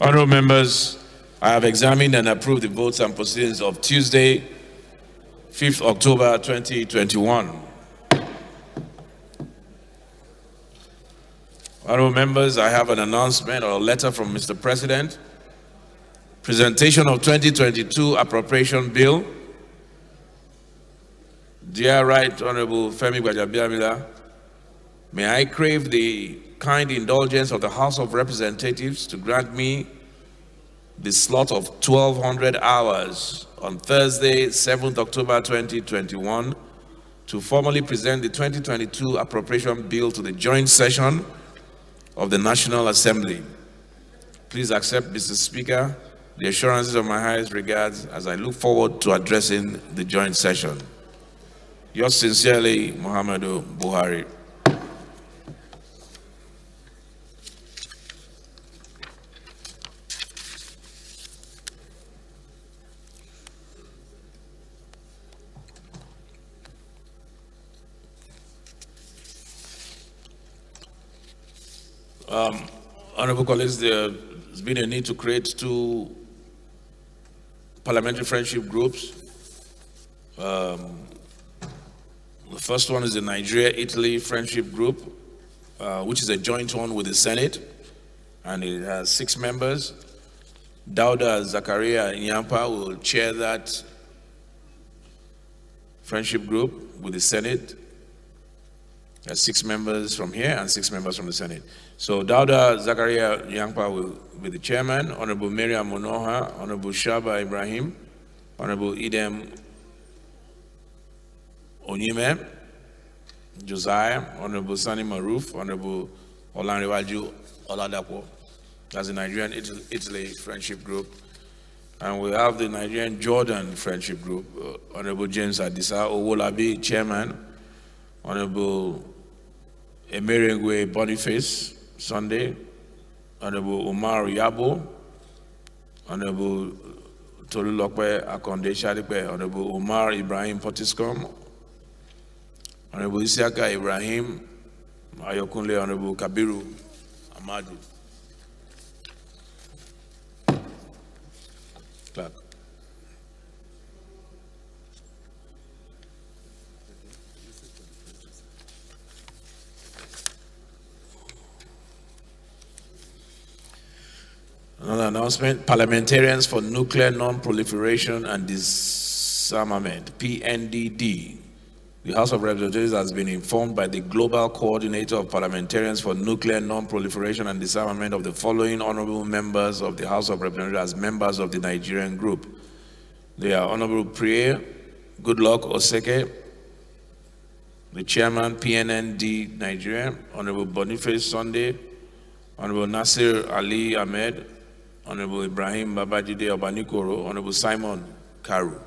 Honorable members, I have examined and approved the votes and proceedings of Tuesday, 5th October 2021. Honorable members, I have an announcement or a letter from Mr. President. Presentation of 2022 Appropriation Bill. Dear Right Honorable Femi Gbajabiamila, may I crave the kind indulgence of the House of Representatives to grant me the slot of 1200 hours on Thursday, 7th October 2021 to formally present the 2022 Appropriation Bill to the joint session of the National Assembly. Please accept, Mr. Speaker, the assurances of my highest regards as I look forward to addressing the joint session. Yours sincerely, Muhammadu Buhari. Honorable colleagues, there's been a need to create two parliamentary friendship groups. The first one is the Nigeria-Italy Friendship Group, which is a joint one with the Senate, and it has 6 members. Dauda Zakaria Nyampa will chair that friendship group with the Senate. There's 6 members from here and 6 members from the Senate. So Dauda Zakaria Nyampa will be the chairman, Honorable Miriam Monoha, Honorable Shaba Ibrahim, Honorable Idem Onyeme, Josiah, Honorable Sani Maruf, Honorable Olanrewaju Oladapo. That's the Nigerian Italy Friendship Group. And we have the Nigerian Jordan Friendship Group, Honorable James Adisa Owolabi, chairman, Honorable Emerengwe Boniface Sunday, Honorable Umar Yabo, Honorable Tolulokwe Akonde Shadipe, Honorable Umar Ibrahim Potiskom, Honorable Isiaka Ibrahim Ayokunle, Honorable Kabiru Amadu. Clerk. Another announcement, Parliamentarians for Nuclear Non-Proliferation and Disarmament, PNDD. The House of Representatives has been informed by the Global Coordinator of Parliamentarians for Nuclear Non-Proliferation and Disarmament of the following honorable members of the House of Representatives as members of the Nigerian group. They are Honorable Priye Goodluck Oseke, the Chairman, PNND Nigeria, Honorable Boniface Sunday, Honorable Nasir Ali Ahmed, Honorable Ibrahim Babajide Obanikoro, Honorable Simon Karu.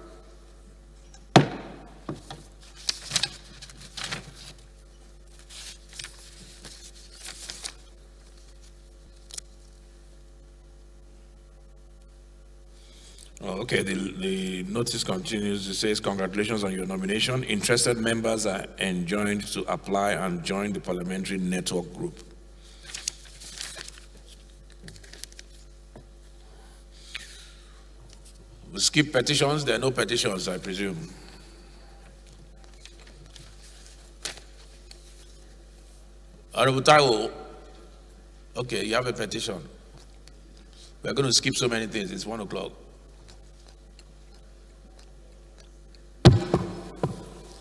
Okay, the notice continues. It says, congratulations on your nomination. Interested members are enjoined to apply and join the parliamentary network group. We skip petitions. There are no petitions, I presume. Honorable Taiwo, okay, you have a petition. We're going to skip so many things. It's 1 o'clock.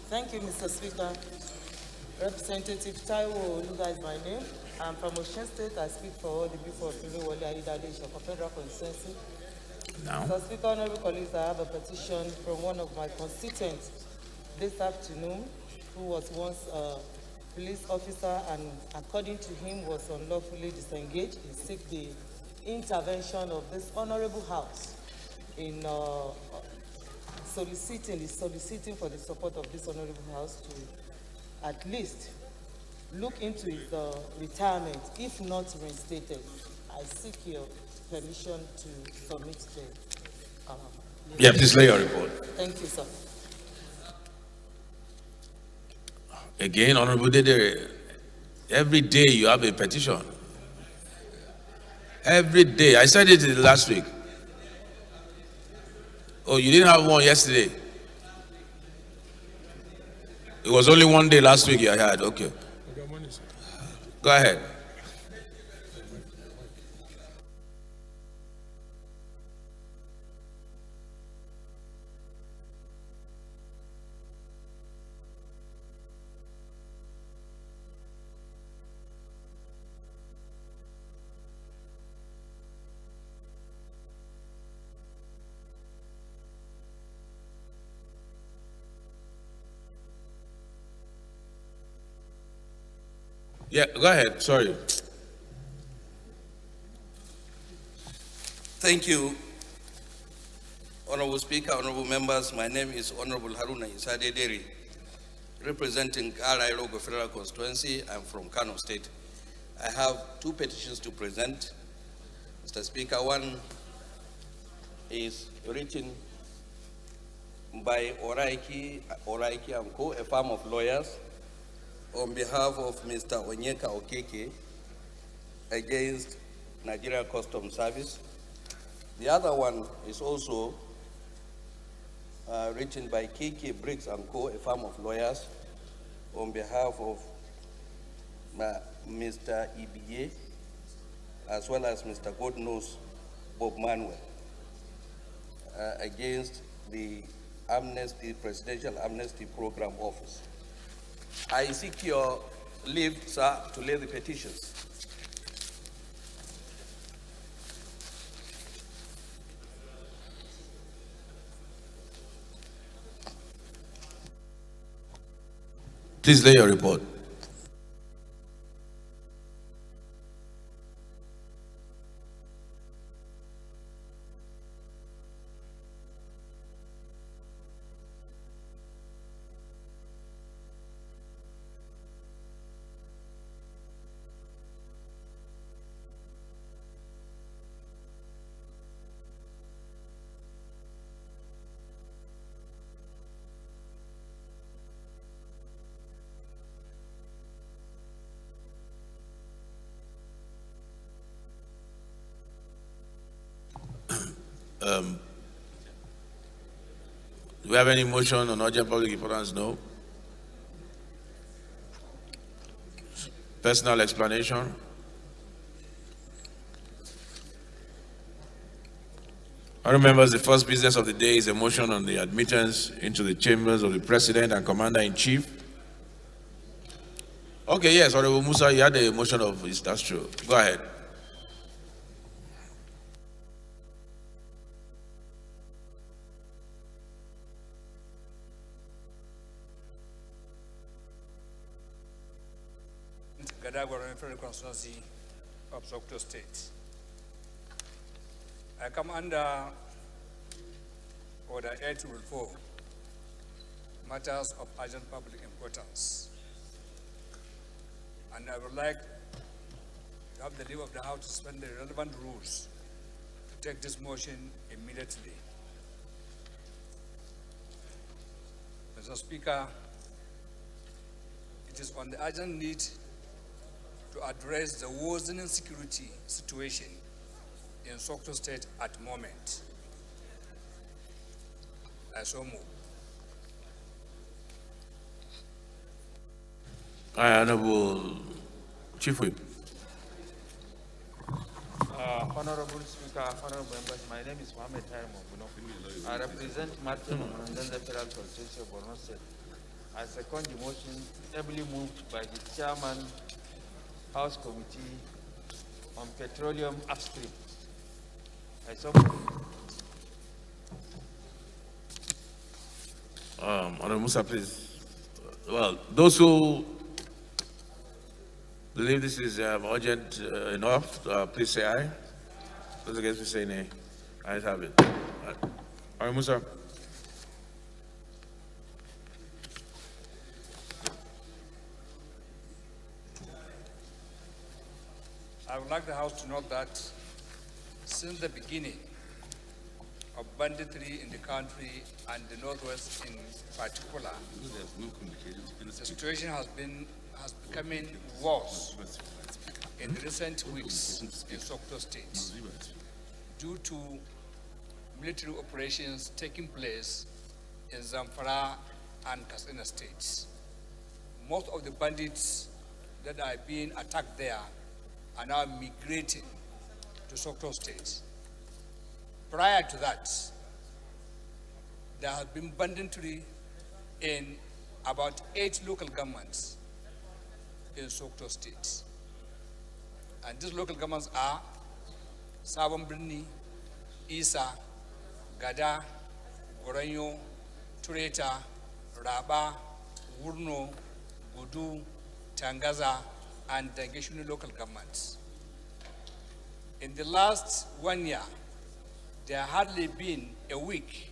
Thank you, Mr. Speaker. Representative Taiwo Oluga is my name. I'm from Osun State. I speak for all the people of Iluwole Ayidade Isoko Federal Constituency. Now, Mr. Speaker, honorable colleagues, I have a petition from one of my constituents this afternoon who was once a police officer and, according to him, was unlawfully disengaged. He seeks the intervention of this honorable house in soliciting for the support of this honorable house to at least look into his retirement, if not reinstated. I seek your permission to submit the yeah, please lay your report. Thank you, sir. Again, Honorable Dede, every day you have a petition. Every day. I said it last week. Oh, you didn't have one yesterday? It was only one day last week you had. Okay. Go ahead. Yeah, go ahead. Sorry. Thank you, Honorable Speaker, Honorable Members. My name is Honorable Haruna Isade Deri, representing Alai Logo Federal Constituency. I'm from Kano State. I have two petitions to present, Mr. Speaker. One is written by Oraiki and Co., a firm of lawyers, on behalf of Mr. Onyeka Okeke against Nigeria Customs Service. The other one is also written by KK Briggs and Co., a firm of lawyers, on behalf of Mr. EBA, as well as Mr. Godnose Bob Manuel, against the Presidential Amnesty Program Office. I seek your leave, sir, to lay the petitions. Please lay your report. Do we have any motion on urgent public importance? No. Personal explanation. Honourable members, the first business of the day is a motion on the admittance into the chambers of the President and Commander-in-Chief. Okay, yes, Honourable Musa, you had a motion of this, that's true. Go ahead. Federal Constituency of Sokoto State. I come under Order 804, matters of urgent public importance. And I would like to have the leave of the House to suspend the relevant rules to take this motion immediately. Mr. Speaker, it is on the urgent need to address the worsening security situation in Sokoto State at the moment. I so move. Honourable Chief Whip. Honorable Speaker, honorable members, my name is Mohamed Taimo. I represent Martin Manganza Federal Constituency of Borno State. I second the motion ably moved by the Chairman House Committee on Petroleum Upstream. I so Honourable Musa, please. Well, those who believe this is urgent enough, please say aye. Those against me say nay. Ayes have it. Honourable Musa. I would like the House to note that since the beginning of banditry in the country and the Northwest in particular, the situation has becoming worse in the recent weeks in Sokoto State due to military operations taking place in Zamfara and Katsina states. Most of the bandits that are being attacked there are now migrating to Sokoto State. Prior to that, there has been banditry in about 8 local governments in Sokoto State. And these local governments are Sabon Birni, Isa, Gada, Goranyo, Tureta, Raba, Wurno, Gudu, Tangaza, and Dangeshuni local governments. In the last 1 year, there hardly been a week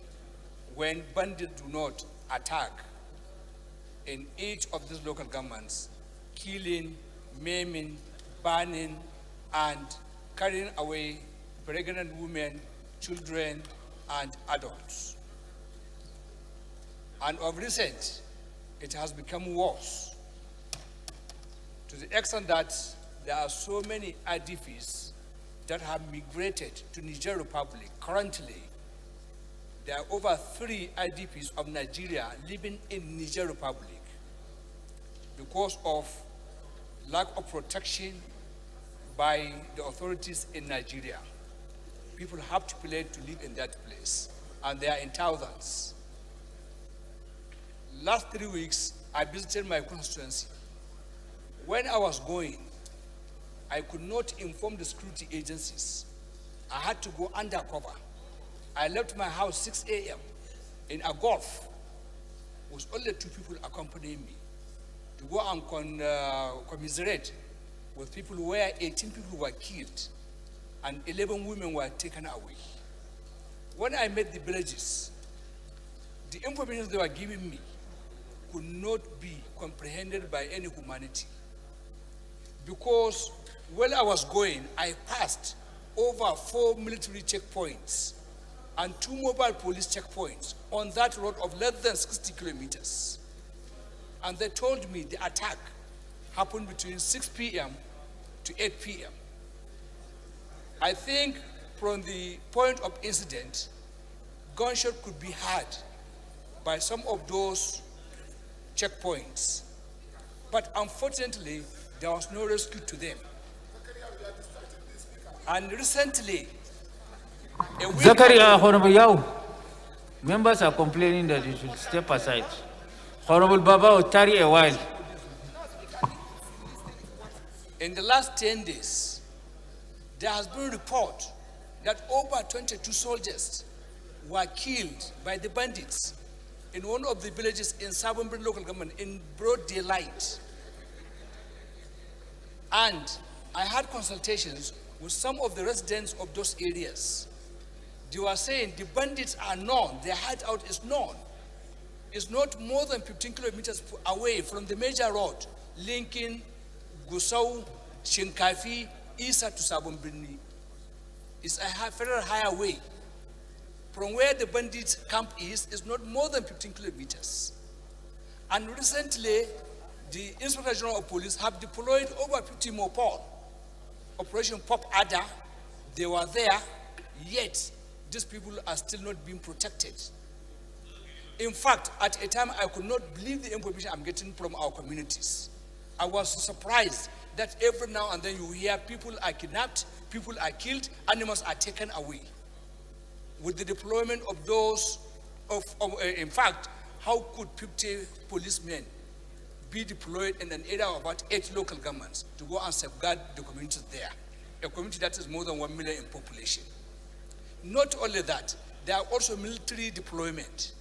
when bandits do not attack in each of these local governments, killing, maiming, burning, and carrying away pregnant women, children, and adults. And of recent, it has become worse to the extent that there are so many IDPs that have migrated to Niger Republic. Currently, there are over 3 IDPs of Nigeria living in Niger Republic because of lack of protection by the authorities in Nigeria. People have to pay to live in that place, and they are in thousands. Last 3 weeks, I visited my constituency. When I was going, I could not inform the security agencies. I had to go undercover. I left my house 6 a.m. in a golf with only 2 people accompanying me to go and commiserate with people where 18 people were killed and 11 women were taken away. When I met the villages, the information they were giving me could not be comprehended by any humanity. Because when I was going, I passed over 4 military checkpoints and 2 mobile police checkpoints on that road of less than 60 kilometers. And they told me the attack happened between 6 p.m. to 8 p.m. I think from the point of incident, gunshot could be heard by some of those checkpoints. But unfortunately, there was no rescue to them. And recently, a week Zakaria, Honorable Yao, members are complaining that you should step aside. Honorable Baba, tarry a while. in the last 10 days, there has been a report that over 22 soldiers were killed by the bandits in one of the villages in Sabon Birni local government in broad daylight. And I had consultations with some of the residents of those areas. They were saying the bandits are known, their hideout is known. It's not more than 15 kilometers away from the major road linking Gusau, Shinkafi, Isa to Sabon Birni. It's a federal highway. From where the bandits camp is not more than 15 kilometers. And recently, the Inspector General of Police have deployed over 50 more Operation Pop Adder. They were there, yet these people are still not being protected. In fact, at a time I could not believe the information I'm getting from our communities. I was surprised that every now and then you hear people are kidnapped, people are killed, animals are taken away. With the deployment of those, in fact, how could 50 policemen be deployed in an area of about 8 local governments to go and safeguard the communities there? A community that is more than 1 million in population. Not only that, there are also military deployment.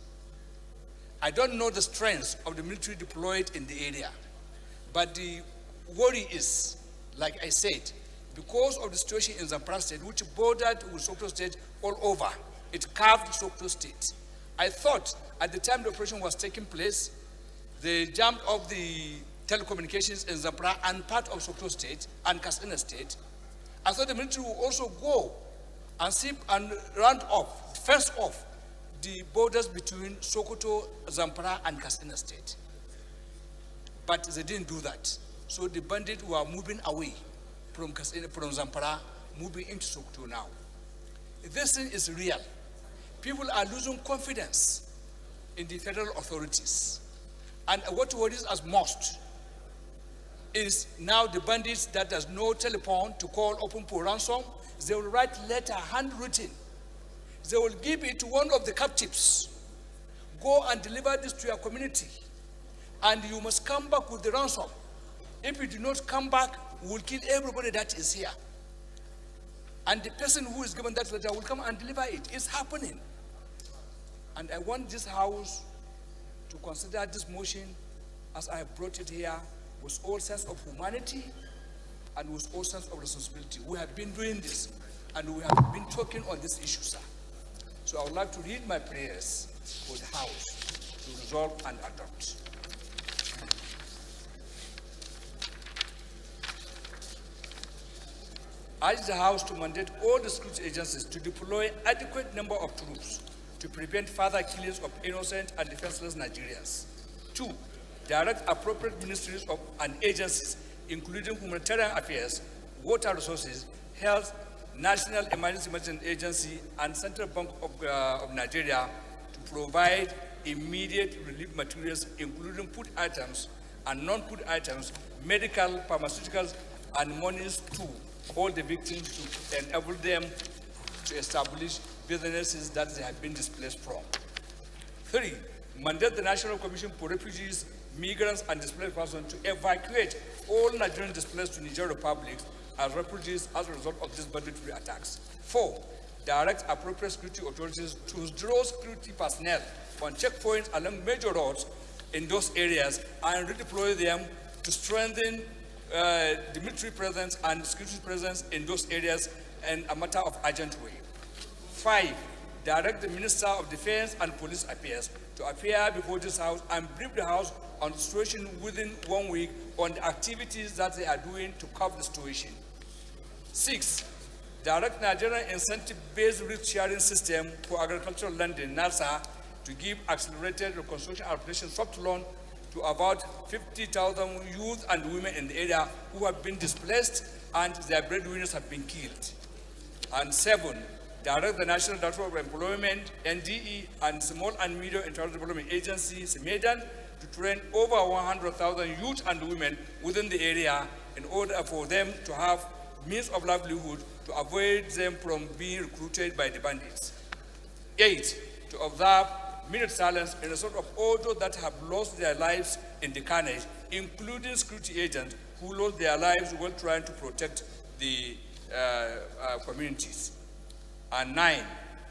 I don't know the strength of the military deployed in the area, but the worry is, like I said, because of the situation in Zamfara State, which bordered with Sokoto State all over, it carved Sokoto State. I thought at the time the operation was taking place, they jammed up the telecommunications in Zamfara and part of Sokoto State and Katsina State. I thought the military would also go and see and round off, fence off the borders between Sokoto, Zamfara, and Katsina State. But they didn't do that. So the bandits were moving away from Zamfara moving into Sokoto now. This thing is real. People are losing confidence in the federal authorities. And what worries us most is now the bandits that has no telephone to call open for ransom. They will write letter handwritten. They will give it to one of the captives. Go and deliver this to your community. And you must come back with the ransom. If you do not come back, we will kill everybody that is here. And the person who is given that letter will come and deliver it. It's happening. And I want this House to consider this motion as I have brought it here with all sense of humanity and with all sense of responsibility. We have been doing this and we have been talking on this issue, sir. So I would like to read my prayers for the House to resolve and adopt. I urge the House to mandate all the security agencies to deploy adequate number of troops to prevent further killings of innocent and defenseless Nigerians. 2, direct appropriate ministries and agencies, including humanitarian affairs, water resources, health, National Emergency Management Agency, and Central Bank of Nigeria to provide immediate relief materials, including food items and non-food items, medical, pharmaceuticals, and monies to all the victims to enable them to establish businesses that they have been displaced from. 3, mandate the National Commission for Refugees, Migrants, and Displaced Persons to evacuate all Nigerian displaced to Niger Republic as refugees as a result of these banditry attacks. 4, direct appropriate security authorities to withdraw security personnel on checkpoints along major roads in those areas and redeploy them to strengthen the military presence and security presence in those areas in a matter of urgent way. 5, direct the Minister of Defense and Police Affairs to appear before this House and brief the House on the situation within 1 week on the activities that they are doing to curb the situation. 6, direct Nigerian incentive-based risk-sharing system for agricultural land in NASA to give accelerated reconstruction operation soft loan to about 50,000 youth and women in the area who have been displaced and their breadwinners have been killed. And 7, direct the National Director of Employment, NDE, and Small and Medium Enterprise Development Agency, SMEDAN, to train over 100,000 youth and women within the area in order for them to have means of livelihood to avoid them from being recruited by the bandits. 8, to observe minute silence in respect of all those that have lost their lives in the carnage, including security agents who lost their lives while trying to protect the communities. And 9,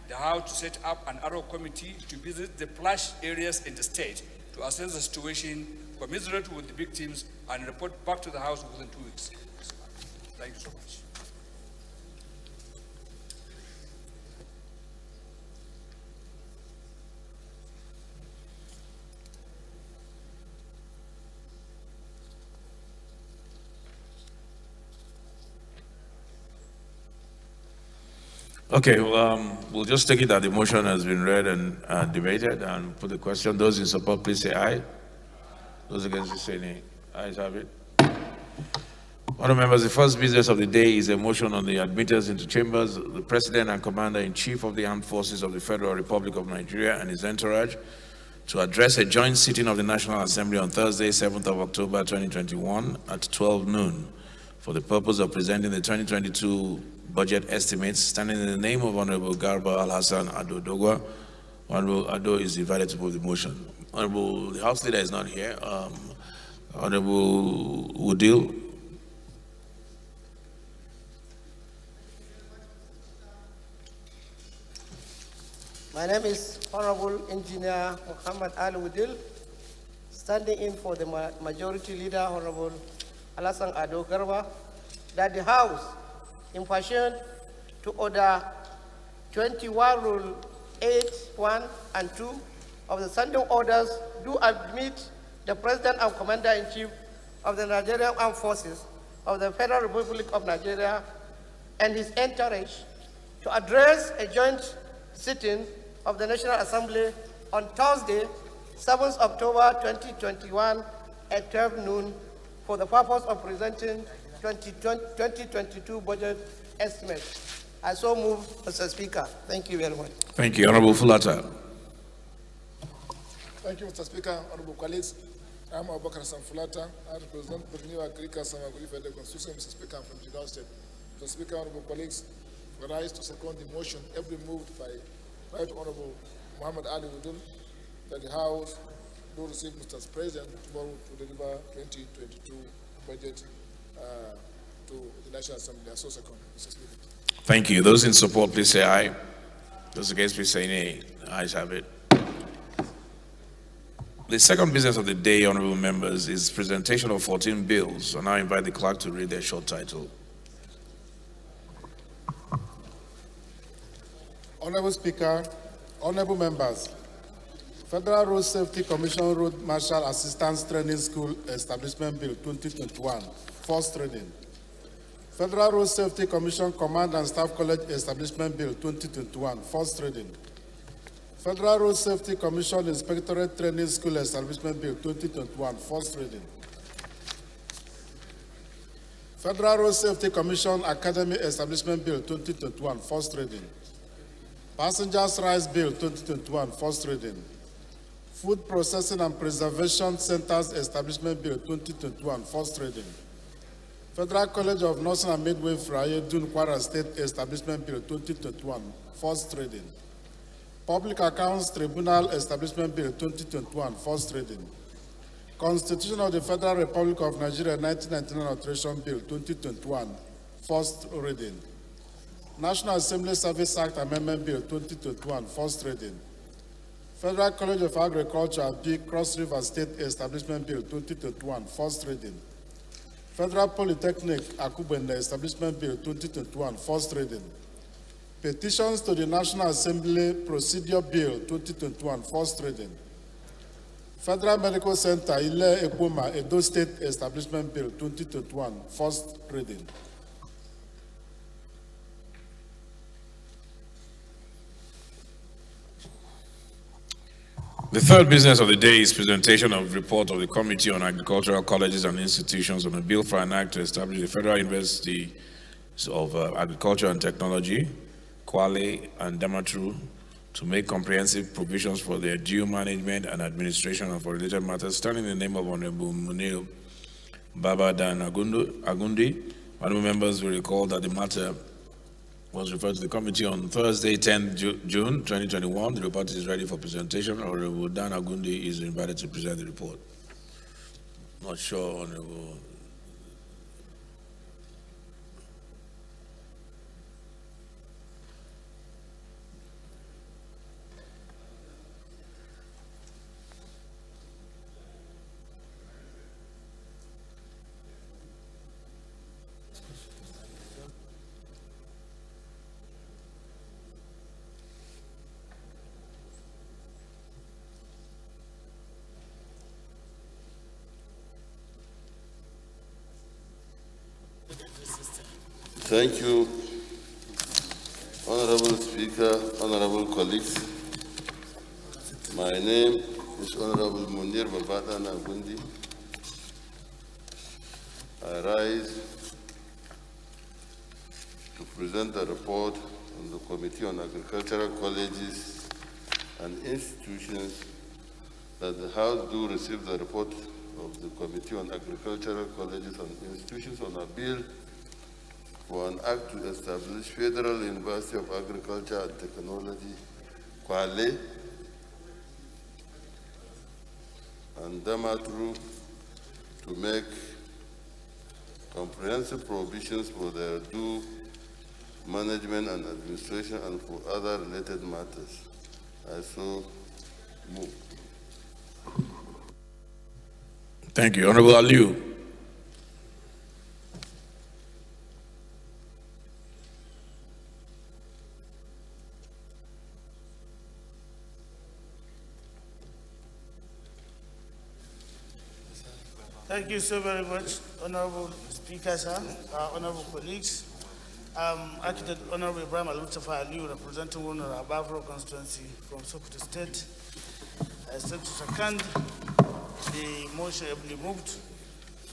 the House to set up an ad hoc committee to visit the flash areas in the state to assess the situation, commiserate with the victims, and report back to the House within 2 weeks. Thank you so much. Okay, we'll just take it that the motion has been read and debated and put the question. Those in support, please say aye. Those against, please say nay. Ayes have it. Honourable members, the first business of the day is a motion on the admittance into chambers. The President and Commander-in-Chief of the Armed Forces of the Federal Republic of Nigeria and his entourage to address a joint sitting of the National Assembly on Thursday, 7th of October 2021 at 12 noon for the purpose of presenting the 2022 budget estimates, standing in the name of Honorable Garba Al-Hassan Ado Dogwa. Honorable Ado is invited to put the motion. Honorable, the House Leader is not here. Honorable Woodil. My name is Honorable Engineer Muhammad Ali Woodil, standing in for the Majority Leader, Honorable Al-Hassan Ado Garba, that the House, in pursuant to Order 21, Rule 8, 1 and 2 of the Standing Orders, do admit the President and Commander-in-Chief of the Nigerian Armed Forces of the Federal Republic of Nigeria and his entourage to address a joint sitting of the National Assembly on Thursday, 7th October 2021 at 12 noon for the purpose of presenting 2022 budget estimate. I so move, Mr. Speaker. Thank you very much. Thank you. Honorable Fulata. Thank you, Mr. Speaker, honorable colleagues. I'm Abubakar Samfulata. I represent Birniwa Krika Samaguli Federal Constitution, Mr. Speaker, from Jigawa State. Mr. Speaker, honorable colleagues, I rise to second the motion every moved by Right Honorable Muhammad Ali Udul that the House do receive Mr. President tomorrow to deliver 2022 budget to the National Assembly. I so second, Mr. Speaker. Thank you. Those in support, please say aye. Those against, please say nay. Ayes have it. The second business of the day, honorable members, is presentation of 14 bills. I now invite the clerk to read their short title. Honorable Speaker, honorable members, Federal Road Safety Commission Road Marshal Assistance Training School Establishment Bill 2021, first reading. Federal Road Safety Commission Command and Staff College Establishment Bill 2021, first reading. Federal Road Safety Commission Inspectorate Training School Establishment Bill 2021, first reading. Federal Road Safety Commission Academy Establishment Bill 2021, first reading. Passengers Rights Bill 2021, first reading. Food Processing and Preservation Centers Establishment Bill 2021, first reading. Federal College of Nursing and Midwifery, Dun Kwara State Establishment Bill 2021, first reading. Public Accounts Tribunal Establishment Bill 2021, first reading. Constitution of the Federal Republic of Nigeria 1999 Alteration Bill 2021, first reading. National Assembly Service Act Amendment Bill 2021, first reading. Federal College of Agriculture, B. Cross River State Establishment Bill 2021, first reading. Federal Polytechnic, Akubende Establishment Bill 2021, first reading. Petitions to the National Assembly Procedure Bill 2021, first reading. Federal Medical Center, Ile Ekuma, Edo State Establishment Bill 2021, first reading. The third business of the day is presentation of report of the Committee on Agricultural Colleges and Institutions on a bill for an act to establish the Federal University of Agriculture and Technology, Kwale and Damaturu, to make comprehensive provisions for their due management and administration and for related matters, standing in the name of Honorable Munir Babadan Agundi. Honorable members will recall that the matter was referred to the committee on Thursday, 10th June 2021. The report is ready for presentation. Honorable Dan Agundi is invited to present the report. Not sure, Honorable. Thank you, Honorable Speaker, honorable colleagues. My name is Honorable Munir Babadan Agundi. I rise to present a report on the Committee on Agricultural Colleges and Institutions that the House do receive the report of the Committee on Agricultural Colleges and Institutions on a bill for an act to establish Federal University of Agriculture and Technology, Kwale, and Damaturu to make comprehensive provisions for their due management and administration and for other related matters. I so move. Thank you. Honorable Aliu. Thank you so very much, Honorable Speaker, sir, honorable colleagues. Architect Honorable Ibrahim Al-Mustafa Aliu, representing one of our Bavaro constituency from Sokoto State. I stand to second the motion ably moved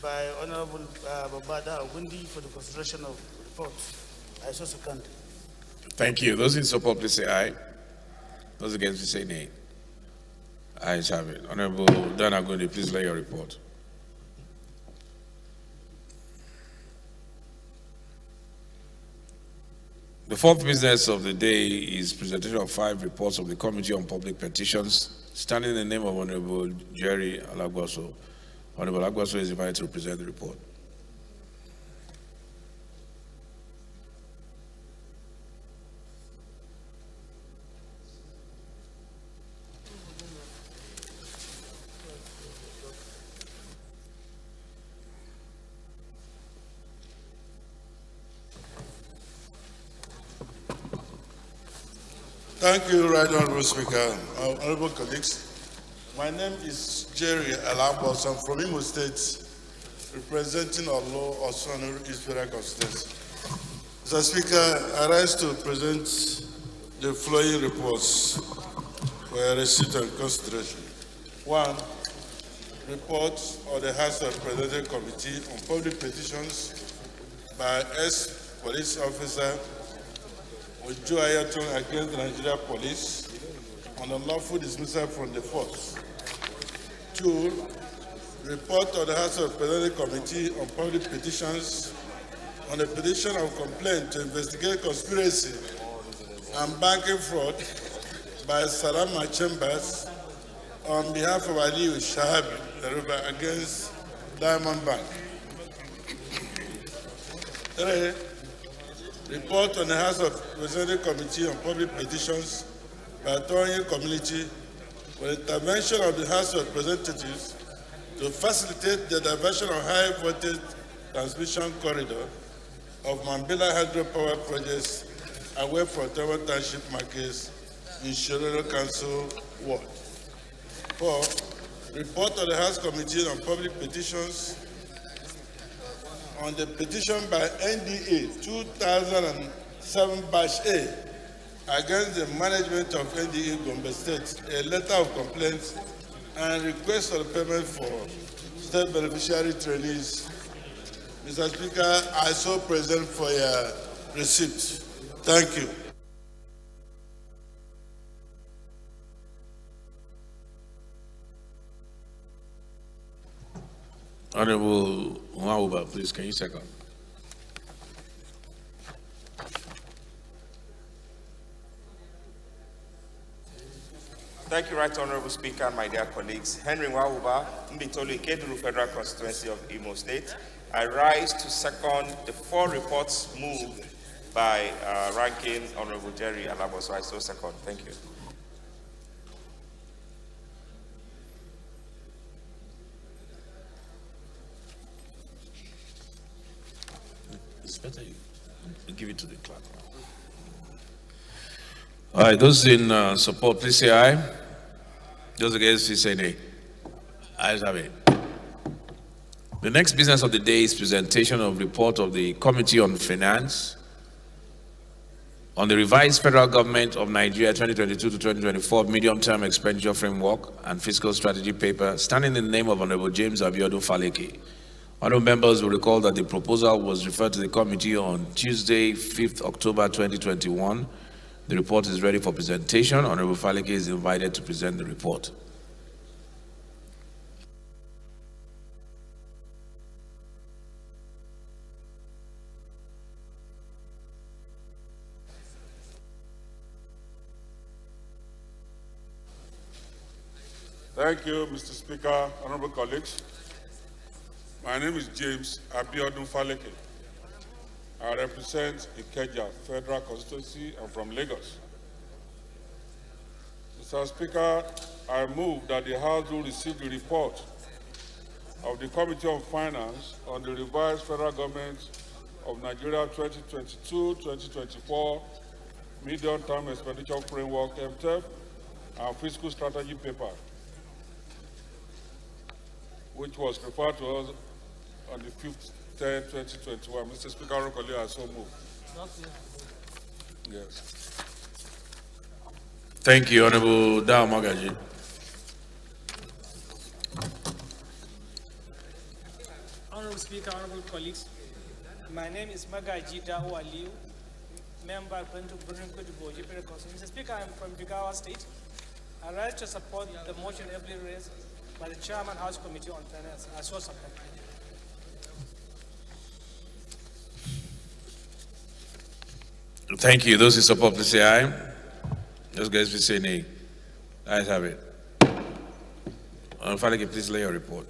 by Honorable Babada Agundi for the consideration of report. I so second. Thank you. Those in support, please say aye. Those against, please say nay. Ayes have it. Honorable Dan Agundi, please lay your report. The fourth business of the day is presentation of 5 reports of the Committee on Public Petitions, standing in the name of Honorable Jerry Alagwaso. Honorable Alagwaso is invited to present the report. Thank you, Right Honorable Speaker. Honorable colleagues, my name is Jerry Alabos. I'm from Imo State, representing Olo Osano East Federal Constituency. Mr. Speaker, I rise to present the following reports for your receipt and consideration. 1. Report of the House of Representatives Committee on Public Petitions by ex-police officer Ojo Ayaton against the Nigeria Police on unlawful dismissal from the force. 2. Report of the House of Representatives Committee on Public Petitions on the petition of complaint to investigate conspiracy and banking fraud by Salama Chambers on behalf of Aliyu Shahabi against Diamond Bank. 3. Report on the House of Representatives Committee on Public Petitions by Tonye Community for intervention of the House of Representatives to facilitate the diversion of high voltage transmission corridor of Mambila hydropower projects away from Tower Township markets in Shiroro Council Ward. 4. Report of the House Committee on Public Petitions on the petition by NDA 2007-A against the management of NDA Gombe State, a letter of complaint and request for payment for state beneficiary trainees. Mr. Speaker, I so present for your receipt. Thank you. Honorable Nwauba, please, can you second? Thank you, Right Honorable Speaker, my dear colleagues. Henry Nwauba, Mbitolu Ikeduru Federal Constituency of Imo State. I rise to second the 4 reports moved by Ranking Honorable Jerry Alabo. So I so second. Thank you. It's better you give it to the clerk. All right, those in support, please say aye. Those against, please say nay. Ayes have it. The next business of the day is presentation of report of the Committee on Finance on the revised Federal Government of Nigeria 2022 to 2024 medium-term expenditure framework and fiscal strategy paper, standing in the name of Honorable James Abiodun Faleke. Honorable members will recall that the proposal was referred to the committee on Tuesday, 5th October 2021. The report is ready for presentation. Honorable Faleke is invited to present the report. Thank you, Mr. Speaker, honorable colleagues. My name is James Abiodun Faleke. I represent Ikeja Federal Constituency. I'm from Lagos. Mr. Speaker, I move that the House will receive the report of the Committee on Finance on the revised Federal Government of Nigeria 2022-2024 medium-term expenditure framework (MTEF) and fiscal strategy paper, which was referred to us on the 5th, 10, 2021. Mr. Speaker, I so move. Yes. Thank you, Honorable Dao Magaji. Honorable Speaker, honorable colleagues, my name is Magaji Dao Aliu, member of Mr. Speaker, I'm from Jigawa State. I rise to support the motion ably raised by the Chairman House Committee on Finance. I so support. Thank you. Those who support, please say aye. Those guys, please say nay. Ayes have it. Finally, please lay your report.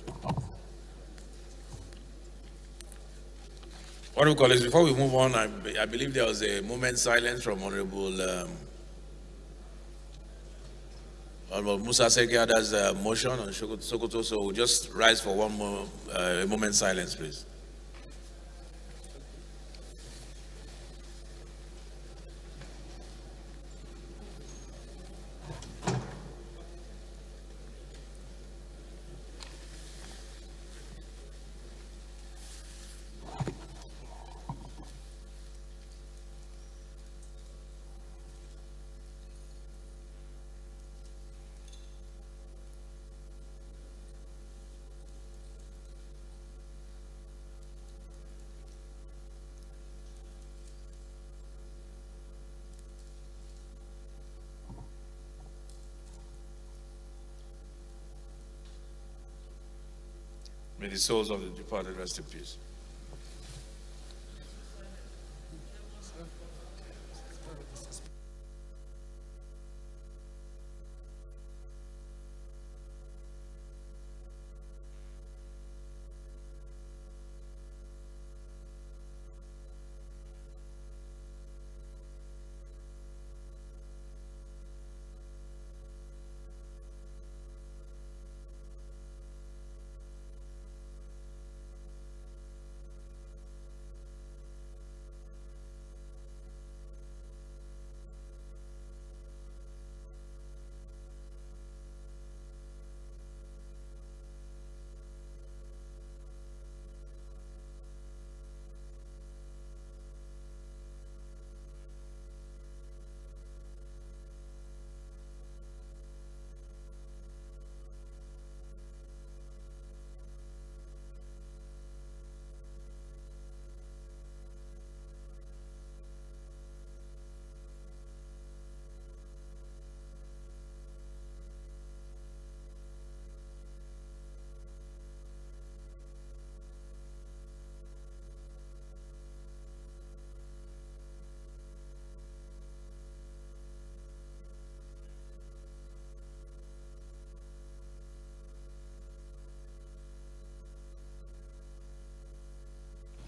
Honorable colleagues, before we move on, I believe there was a moment's silence from Honorable Musa Sekiada's motion on Sokoto, so we'll just rise for one more a moment's silence, please. May the souls of the departed rest in peace.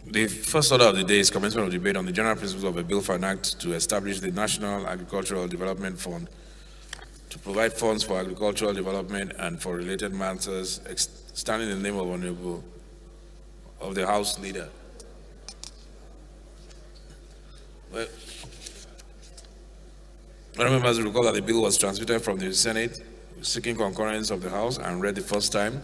The first order of the day is commencement of debate on the general principles of a bill for an act to establish the National Agricultural Development Fund to provide funds for agricultural development and for related matters, standing in the name of Honorable of the House Leader. Well, members recall that the bill was transmitted from the Senate seeking concurrence of the House and read the first time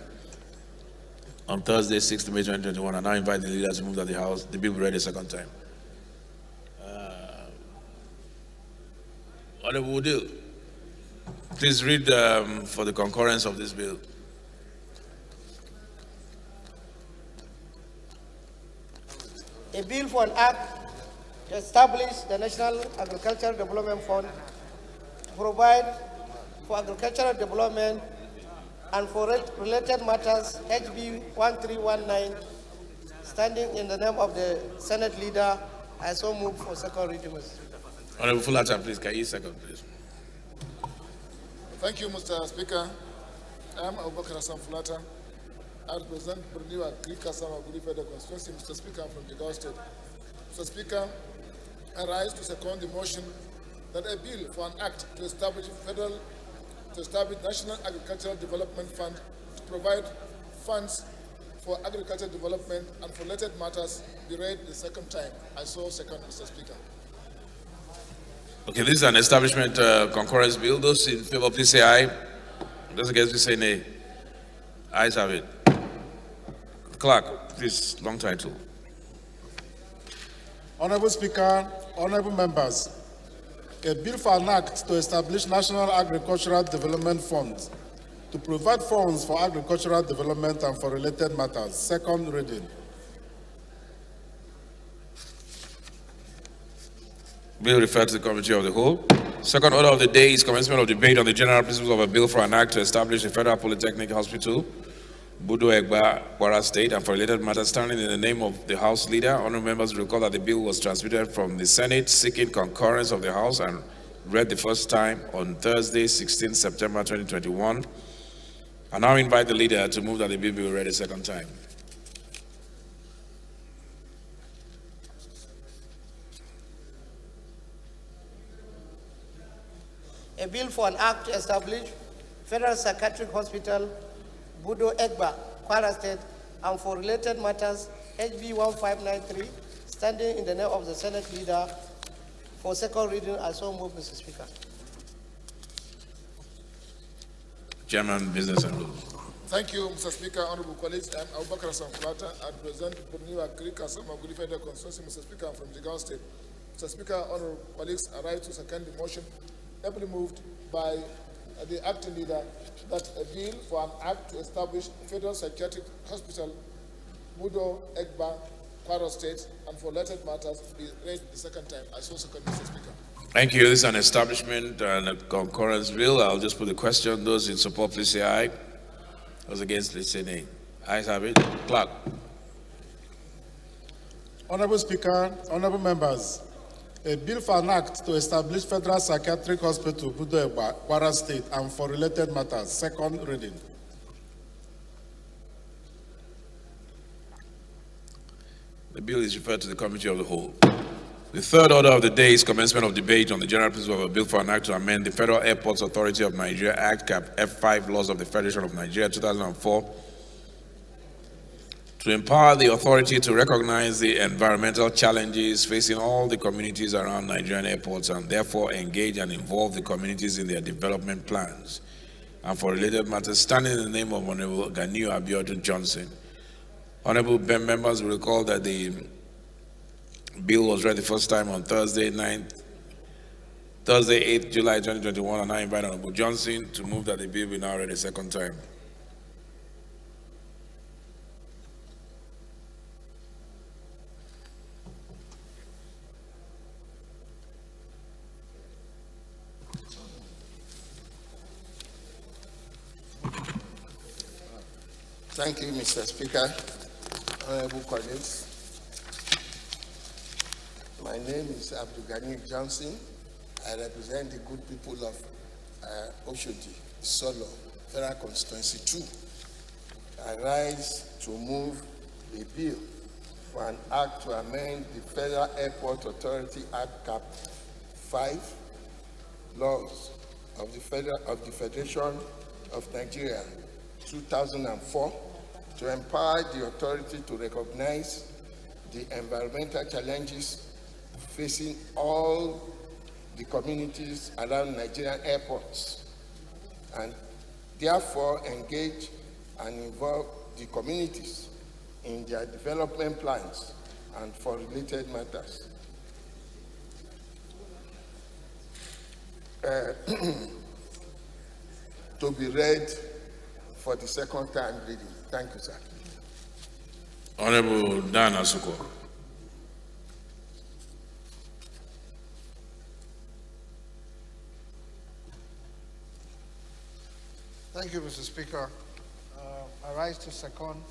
on Thursday, 6th May 2021, and now invite the leader to move that the bill be read a second time. Honorable Woodil, please read for the concurrence of this bill. A bill for an act to establish the National Agricultural Development Fund to provide for agricultural development and for related matters, HB 1319, standing in the name of the Senate Leader, I so move for second reading. Honorable Fulata, please, can you second, please? Thank you, Mr. Speaker. I am Abubakar Hassan Fulata. I represent Burniwa Greek Kasama Guri Federal Constituency. Mr. Speaker, I'm from Jigawa State. Mr. Speaker, I rise to second the motion that a bill for an act to establish National Agricultural Development Fund to provide funds for agricultural development and for related matters be read the second time. I so second, Mr. Speaker. Okay, this is an establishment concurrence bill. Those in favor, please say aye. Those against, please say nay. Ayes have it. Clerk, please, long title. Honorable Speaker, honorable members, a bill for an act to establish National Agricultural Development Fund to provide funds for agricultural development and for related matters. Second reading. Bill referred to the Committee of the Whole. Second order of the day is commencement of debate on the general principles of a bill for an act to establish a federal polytechnic hospital, Budo Egba, Kwara State, and for related matters standing in the name of the House Leader. Honourable members recall that the bill was transmitted from the Senate seeking concurrence of the House and read the first time on Thursday, 16 September 2021. I now invite the Leader to move that the bill be read a second time. A bill for an act to establish Federal Psychiatric Hospital, Budo Egba, Kwara State, and for related matters, HB 1593, standing in the name of the Senate Leader for second reading. I so move, Mr. Speaker. Chairman, Business and Rules. Thank you, Mr. Speaker, honorable colleagues. I'm Abubakar Samkulata. I represent Borneo Agrika Samaguli Federal Constituency. Mr. Speaker, I'm from Jigawa State. Mr. Speaker, honorable colleagues, I rise to second the motion ably moved by the acting leader that a bill for an act to establish Federal Psychiatric Hospital, Budo Egba, Kwara State, and for related matters be read the second time. I so second, Mr. Speaker. Thank you. This is an establishment and a concurrence bill. I'll just put the question. Those in support, please say aye. Those against, please say nay. Ayes have it. Clerk. Honorable Speaker, honorable members, a bill for an act to establish Federal Psychiatric Hospital, Budo Egba, Kwara State, and for related matters. Second reading. The bill is referred to the Committee of the Whole. The third order of the day is commencement of debate on the general principle of a bill for an act to amend the Federal Airports Authority of Nigeria Act, Cap F5 laws of the Federation of Nigeria 2004 to empower the authority to recognize the environmental challenges facing all the communities around Nigerian airports and therefore engage and involve the communities in their development plans. And for related matters, standing in the name of Honorable Ganiu Abiodun Johnson. Honorable members will recall that the bill was read the first time on Thursday, 8th July 2021, and I invite Honorable Johnson to move that the bill be now read a second time. Thank you, Mr. Speaker, honorable colleagues. My name is Abdulgani Johnson. I represent the good people of Oshodi, Solo, Federal Constituency 2. I rise to move a bill for an act to amend the Federal Airport Authority Act, Cap 5, laws of the Federation of Nigeria 2004 to empower the authority to recognize the environmental challenges facing all the communities around Nigerian airports and therefore engage and involve the communities in their development plans and for related matters. To be read for the second time reading. Thank you, sir. Honorable Dan Asuko. Thank you, Mr. Speaker. I rise to second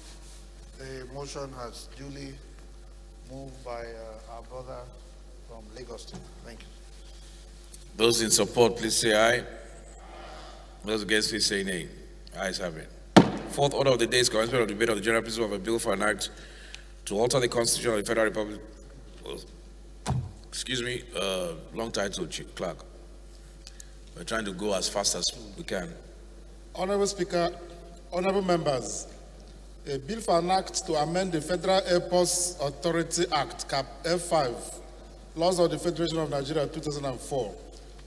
the motion as duly moved by our brother from Lagos State. Thank you. Those in support, please say aye. Those against, please say nay. Ayes have it. Fourth order of the day is commencement of debate on the general principle of a bill for an act to alter the Constitution of the Federal Republic. Long title, Clerk. We're trying to go as fast as we can. Honorable Speaker, honorable members, a bill for an act to amend the Federal Airports Authority Act, Cap F5, laws of the Federation of Nigeria 2004,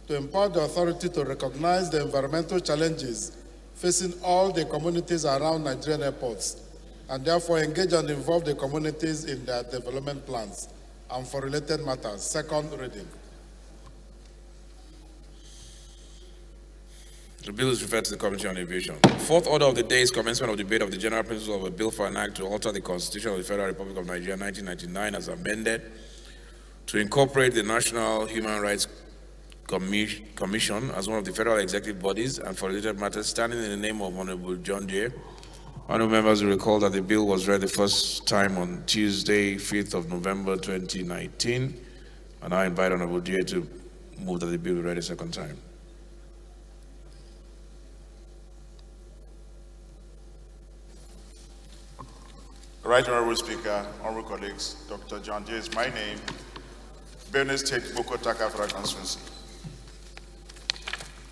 to empower the authority to recognize the environmental challenges facing all the communities around Nigerian airports, and therefore engage and involve the communities in their development plans, and for related matters. Second reading. The bill is referred to the Committee on Aviation. Fourth order of the day is commencement of debate of the general principle of a bill for an act to alter the Constitution of the Federal Republic of Nigeria 1999 as amended to incorporate the National Human Rights Commission as one of the federal executive bodies, and for related matters, standing in the name of Honorable John Deere. Honorable members will recall that the bill was read the first time on Tuesday, 5th of November 2019, and I invite Honorable Deere to move that the bill be read a second time. Right Honorable Speaker, honorable colleagues, Dr. John Deere is my name, Benue State, Boko Taka Federal Constituency.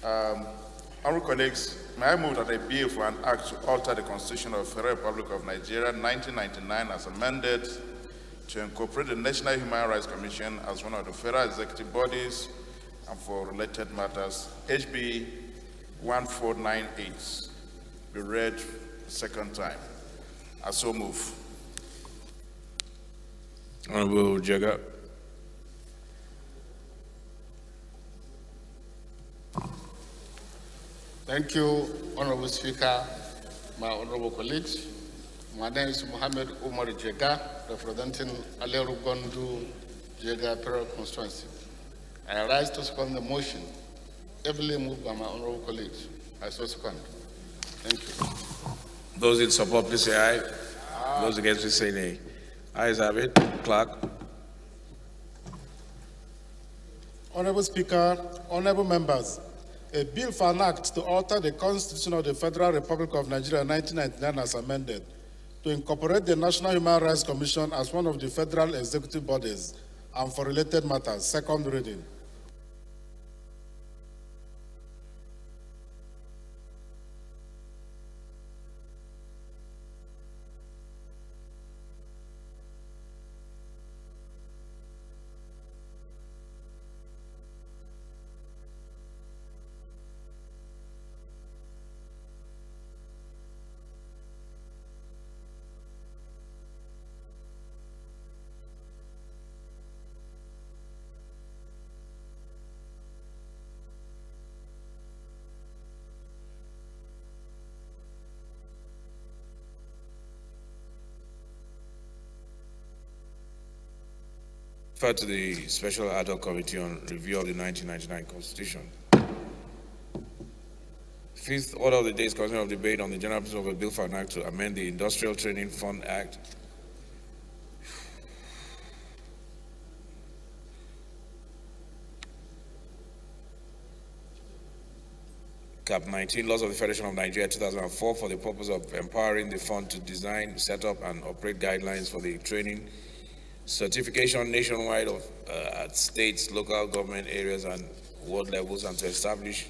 Honorable colleagues, may I move that a bill for an act to alter the Constitution of the Federal Republic of Nigeria 1999 as amended to incorporate the National Human Rights Commission as one of the federal executive bodies and for related matters, HB 1498, be read the second time. I so move. Honorable Jega. Thank you, Honorable Speaker, my honorable colleagues. My name is Mohammed Umar Jega, representing Aleru Gondu Jega Federal Constituency. I rise to second the motion, heavily moved by my honorable colleagues. I so second. Thank you. Those in support, please say aye. Aye. Those against, please say nay. Ayes have it. Clerk. Honorable Speaker, honorable members, a bill for an act to alter the Constitution of the Federal Republic of Nigeria 1999 as amended to incorporate the National Human Rights Commission as one of the federal executive bodies and for related matters, second reading. Refer to the Special Ad Hoc Committee on Review of the 1999 Constitution. Fifth order of the day is continuation of debate on the general principle of a bill for an act to amend the Industrial Training Fund Act. Cap 19, Laws of the Federation of Nigeria 2004 for the purpose of empowering the fund to design, set up, and operate guidelines for the training certification nationwide of at states, local government areas, and ward levels, and to establish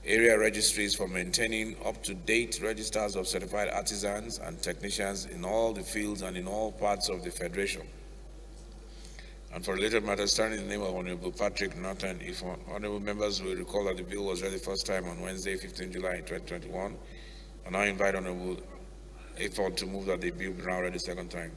area registries for maintaining up-to-date registers of certified artisans and technicians in all the fields and in all parts of the Federation. And for related matters, standing in the name of Honorable Patrick Nathan, if honorable members will recall that the bill was read the first time on Wednesday, 15 July 2021, and I invite Honorable Aford to move that the bill be now read the second time.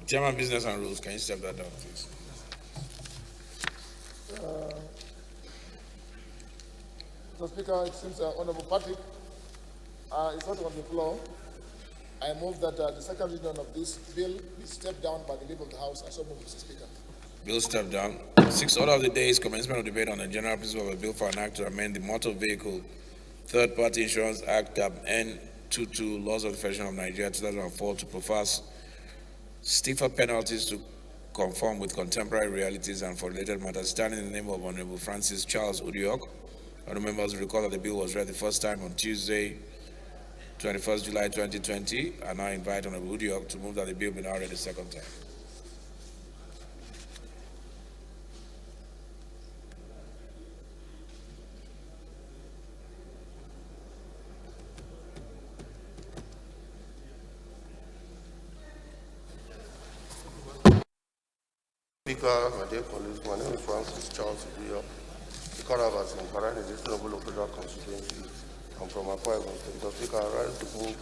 Chairman, Business and Rules, can you step that down, please? Mr. Speaker, it seems Honorable Patrick is not on the floor. I move that the second reading of this bill be stepped down by the leave of the House. I so move, Mr. Speaker. Bill stepped down. Sixth order of the day is commencement of debate on the general principle of a bill for an act to amend the Motor Vehicle Third-Party Insurance Act, Cap N22, Laws of the Federation of Nigeria 2004 to provide stiffer penalties to conform with contemporary realities and for related matters, standing in the name of Honorable Francis Charles Udiok. Other members will recall that the bill was read the first time on Tuesday, 21st July 2020, and I invite Honorable Udiok to move that the bill be now read the second time. Speaker, my dear colleagues, my name is Francis Charles Udiok, the Carabas in Parani, the District Federal Constituency. I'm from Akwa Ibom State. Mr. Speaker, I rise to move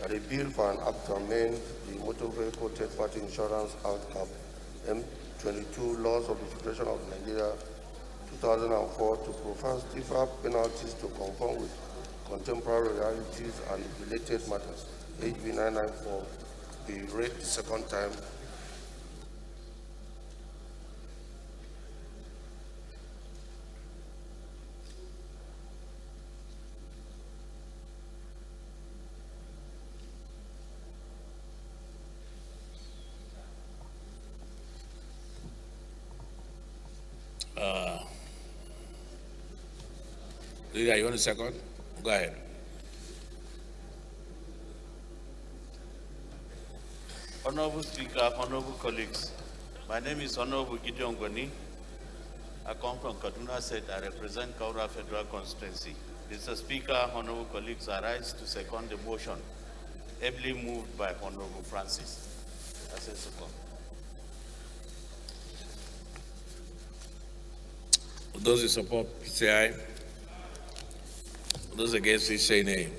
that a bill for an act to amend the Motor Vehicle Third Party Insurance Act Cap M22 laws of the Federation of Nigeria 2004 to provide stiffer penalties to conform with contemporary realities and related matters, HB 994, be read the second time. Leader, you want a second? Go ahead. Honorable Speaker, honorable colleagues, my name is Honorable Gideon Gwani. I come from Kaduna State. I represent Kaura Federal Constituency. Mr. Speaker, honorable colleagues, I rise to second the motion, ably moved by Honorable Francis. I say support. Those in support, say aye. Those against, please say nay.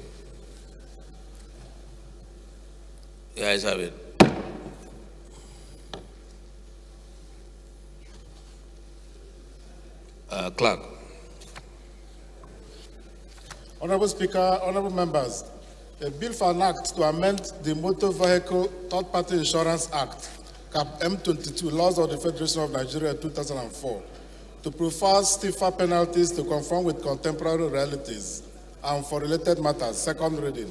The ayes have it. Clerk. Honorable Speaker, honorable members, a bill for an act to amend the Motor Vehicle Third Party Insurance Act, Cap M22, laws of the Federation of Nigeria 2004, to provide stiffer penalties to conform with contemporary realities and for related matters, second reading.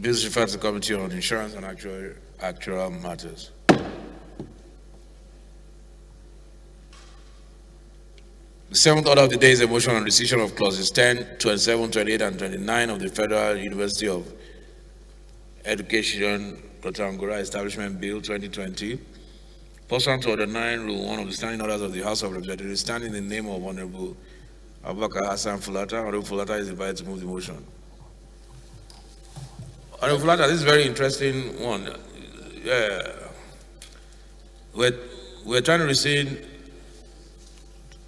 Bills referred to the Committee on Insurance and Actual Matters. The seventh order of the day is a motion on rescission of clauses 10, 27, 28, and 29 of the Federal University of Education Kotangora Establishment Bill 2020. Pursuant to Order 9, Rule 1 of the Standing Orders of the House of Representatives, standing in the name of Honorable Abubakar Hassan Fulata, Honorable Fulata is invited to move the motion. Honorable Fulata, this is a very interesting one. We're trying to rescind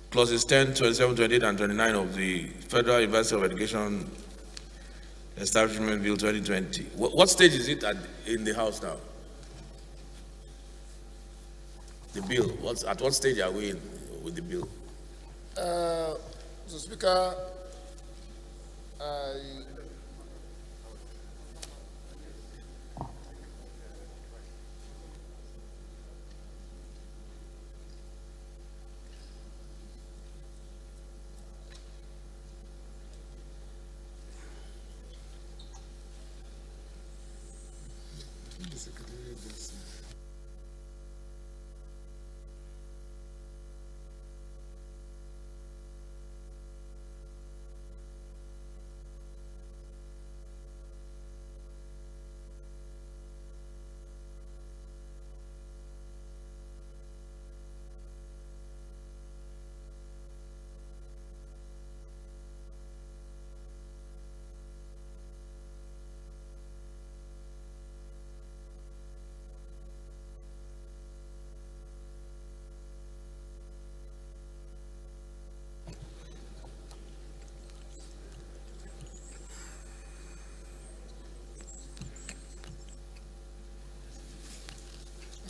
clauses 10, 27, 28, and 29 of the Federal University of Education Establishment Bill 2020. What stage is it in the House now? The bill, at what stage are we in with the bill? Mr. Speaker,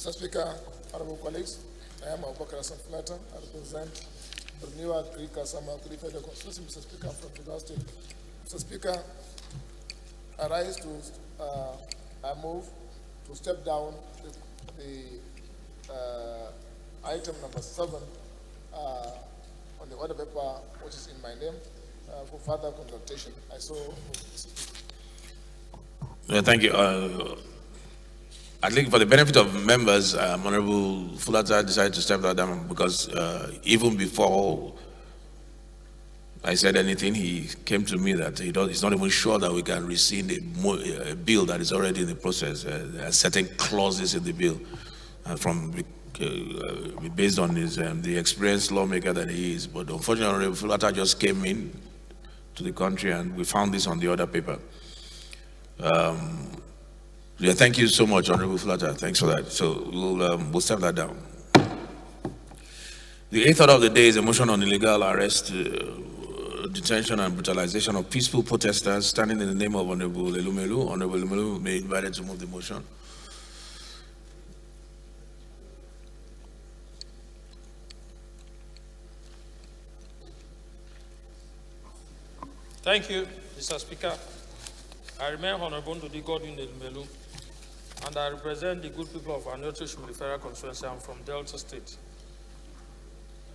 Mr. Speaker, honorable colleagues, I am Abubakar Hassan Fulata. I represent Renewal Creek Asama Three Federal Constituency. Mr. Speaker, from Jigawa State. Mr. Speaker, I rise to, I move to step down the item number 7 on the order paper, which is in my name, for further consultation. I so move. Yeah, thank you. I think for the benefit of members, Honorable Fulata decided to step that down because even before I said anything, he came to me that he's not even sure that we can rescind a bill that is already in the process. There are certain clauses in the bill based on his the experienced lawmaker that he is. But unfortunately, Fulata just came in to the country and we found this on the other paper. Yeah, thank you so much, Honorable Fulata. Thanks for that. So we'll step that down. The eighth order of the day is a motion on illegal arrest, detention and brutalization of peaceful protesters standing in the name of Honorable Elumelu. Honorable Elumelu may be invited to move the motion. Thank you, Mr. Speaker. I remain Honorable Ndudi Godwin Elumelu, and I represent the good people of Untitled Federal Constituency. I'm from Delta State.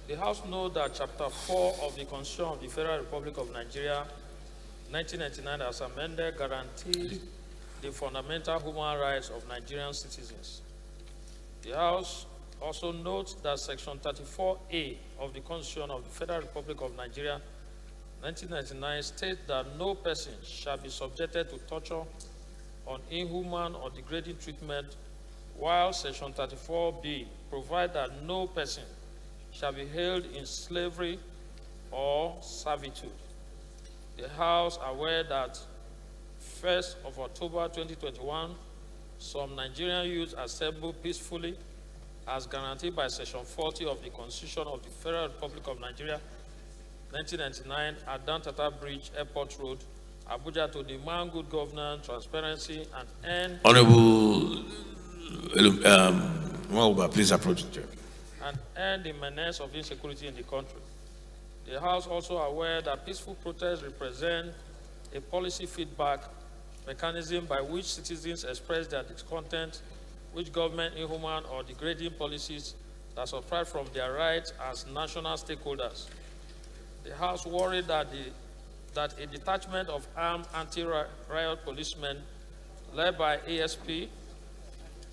The House knows that Chapter 4 of the Constitution of the Federal Republic of Nigeria, 1999, as amended, guarantees the fundamental human rights of Nigerian citizens. The House also notes that Section 34A of the Constitution of the Federal Republic of Nigeria, 1999, states that no person shall be subjected to torture or inhuman or degrading treatment, while Section 34B provides that no person shall be held in slavery or servitude. The House aware that 1st of October 2021, some Nigerian youths assembled peacefully as guaranteed by Section 40 of the Constitution of the Federal Republic of Nigeria, 1999, at Dantata Bridge, Airport Road, Abuja, to demand good governance, transparency, and end. Honorable Mwauba, please approach the chair. And end the menace of insecurity in the country. The House also aware that peaceful protests represent a policy feedback mechanism by which citizens express their discontent with government inhuman or degrading policies that subtract from their rights as national stakeholders. The House worried that a detachment of armed anti-riot policemen led by ASP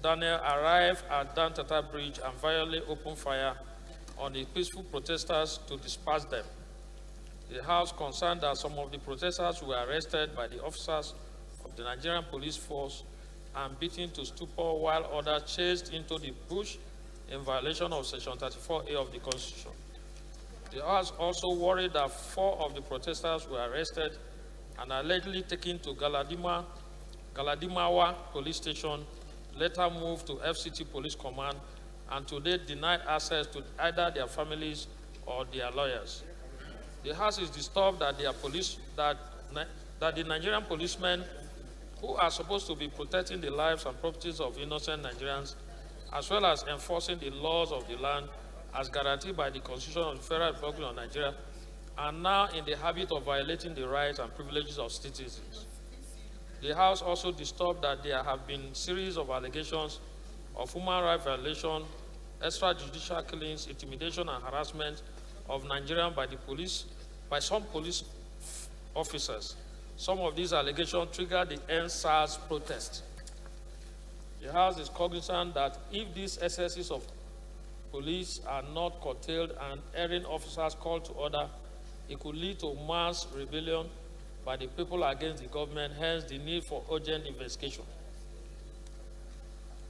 Daniel arrived at Dantata Bridge and violently opened fire on the peaceful protesters to disperse them. The House concerned that some of the protesters were arrested by the officers of the Nigerian police force and beaten to stupor, while others chased into the bush in violation of Section 34A of the Constitution. The House also worried that 4 of the protesters were arrested and allegedly taken to Galadimawa Police Station, later moved to FCT Police Command, and today denied access to either their families or their lawyers. The House is disturbed that the Nigerian policemen, who are supposed to be protecting the lives and properties of innocent Nigerians, as well as enforcing the laws of the land as guaranteed by the Constitution of the Federal Republic of Nigeria, are now in the habit of violating the rights and privileges of citizens. The House also disturbed that there have been a series of allegations of human rights violation, extrajudicial killings, intimidation, and harassment of Nigerians by some police officers. Some of these allegations triggered the NSAS protest. The House is cognizant that if these excesses of police are not curtailed and erring officers called to order, it could lead to mass rebellion by the people against the government, hence the need for urgent investigation.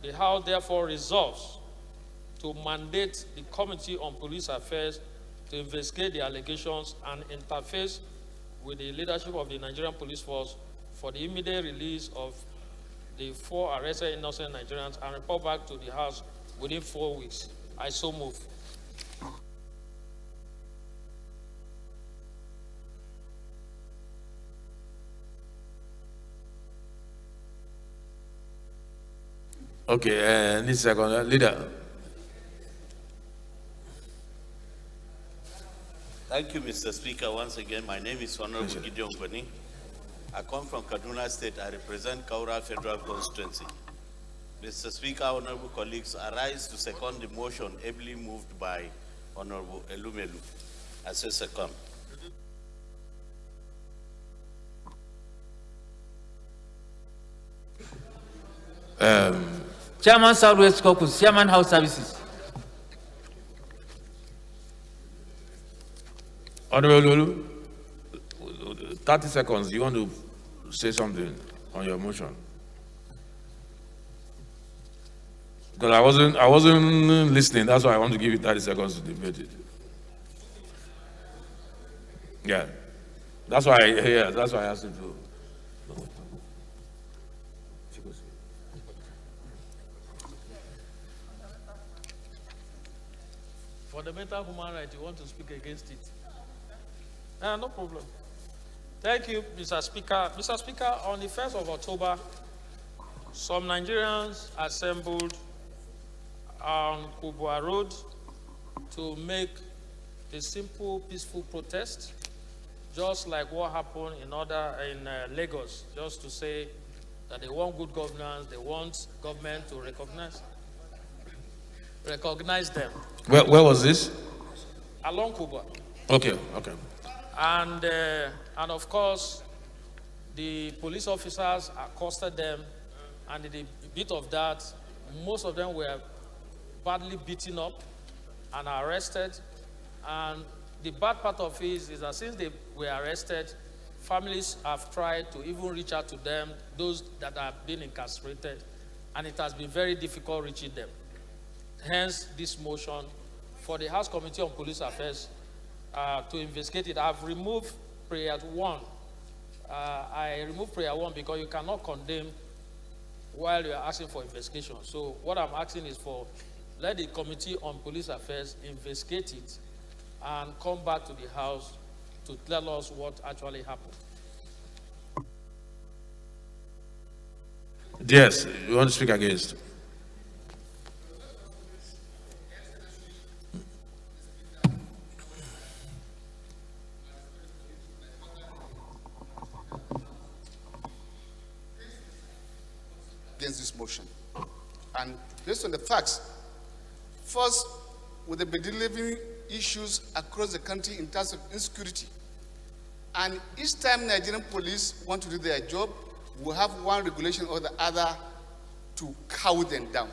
The House therefore resolves to mandate the Committee on Police Affairs to investigate the allegations and interface with the leadership of the Nigerian Police Force for the immediate release of the 4 arrested innocent Nigerians and report back to the House within 4 weeks. I so move. Okay, this second leader. Thank you, Mr. Speaker. Once again, my name is Honorable Gideon Gwani. I come from Kaduna State. I represent Kaura Federal Constituency. Mr. Speaker, honorable colleagues, I rise to second the motion ably moved by Honorable Elumelu. I say second. Chairman Southwest Caucus, Chairman House Services. Honorable Lulu. 30 seconds. You want to say something on your motion? Because I wasn't listening. That's why I want to give you 30 seconds to debate it. Yeah. That's why I asked you to. Fundamental human rights, you want to speak against it? No problem. Thank you, Mr. Speaker. Mr. Speaker, on the 1st of October, some Nigerians assembled on Kubwa Road to make a simple, peaceful protest, just like what happened in Lagos, just to say that they want good governance, they want government to recognize them. Where was this? Along Kubwa. Okay. And of course, the police officers accosted them, and in the bit of that, most of them were badly beaten up and arrested. And the bad part of it is that since they were arrested, families have tried to even reach out to them, those that have been incarcerated, and it has been very difficult reaching them. Hence, this motion for the House Committee on Police Affairs to investigate it. I've removed prayer 1. I removed prayer 1 because you cannot condemn while you are asking for investigation. So what I'm asking is let the Committee on Police Affairs investigate it and come back to the House to tell us what actually happened. Yes, you want to speak against? Against this motion. And based on the facts, first, with the bedeving issues across the country in terms of insecurity, and each time Nigerian police want to do their job, we have one regulation or the other to cow them down.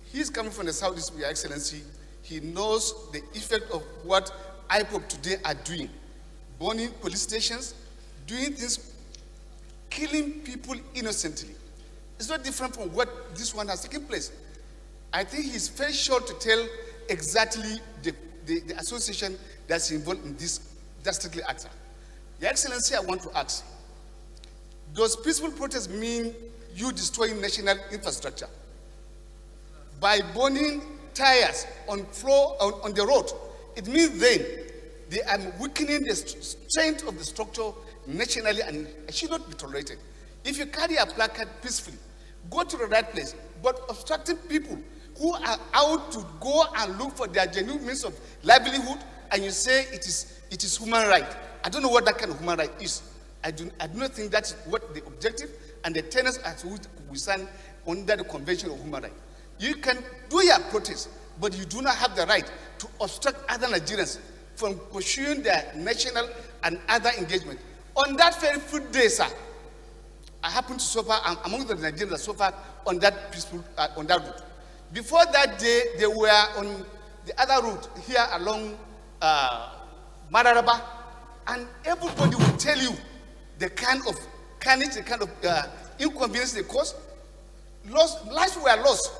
He's coming from the Southeast, Your Excellency. He knows the effect of what IPOP today are doing. Burning police stations, doing things, killing people innocently. It's not different from what this one has taken place. I think he's very sure to tell exactly the association that's involved in this dastardly act. Your Excellency, I want to ask, does peaceful protest mean you destroying national infrastructure? By burning tires on the road, it means then they are weakening the strength of the structure nationally, and it should not be tolerated. If you carry a placard peacefully, go to the right place, but obstructing people who are out to go and look for their genuine means of livelihood, and you say it is human right. I don't know what that kind of human right is. I do not think that's what the objective and the tenets as which we stand under the Convention of Human Rights. You can do your protest, but you do not have the right to obstruct other Nigerians from pursuing their national and other engagement. On that very fruit day, sir, I happened to suffer, among the Nigerians that suffered on that peaceful, on that route. Before that day, they were on the other route here along Mararaba, and everybody will tell you the kind of carnage, the kind of inconvenience they caused. Lives were lost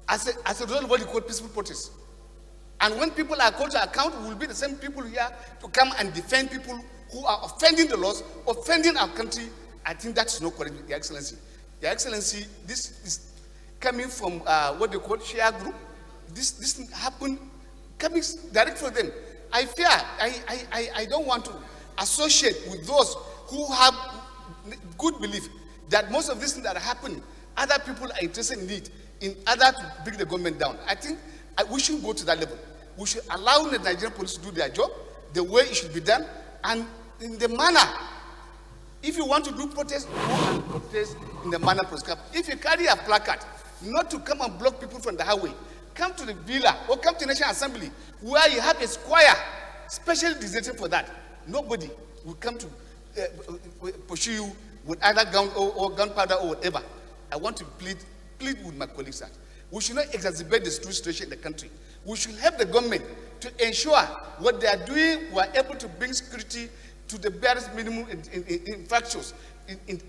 as a result of what you call peaceful protest. And when people are called to account, will be the same people here to come and defend people who are offending the laws, offending our country. I think that is not correct, Your Excellency. Your Excellency, this is coming from what they call share group. This happened coming direct from them. I fear, I don't want to associate with those who have good belief that most of these things that are happening, other people are interested in it, in order to bring the government down. I think we shouldn't go to that level. We should allow the Nigerian police to do their job the way it should be done, and in the manner. If you want to do protest, go and protest in the manner prescribed. If you carry a placard, not to come and block people from the highway, come to the villa or come to National Assembly where you have a square specially designated for that. Nobody will come to pursue you with either gun or gunpowder or whatever. I want to plead with my colleagues that we should not exacerbate the situation in the country. We should help the government to ensure what they are doing, we are able to bring security to the barest minimum in factors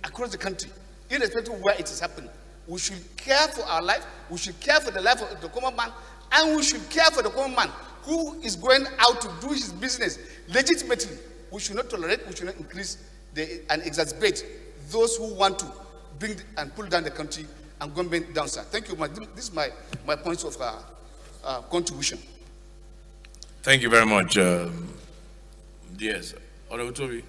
across the country, irrespective of where it is happening. We should care for our life, we should care for the life of the common man, and we should care for the common man who is going out to do his business legitimately. We should not tolerate, we should not increase and exacerbate those who want to bring and pull down the country and government down, sir. Thank you. This is my points of contribution. Thank you very much. Yes, Honorable Toby.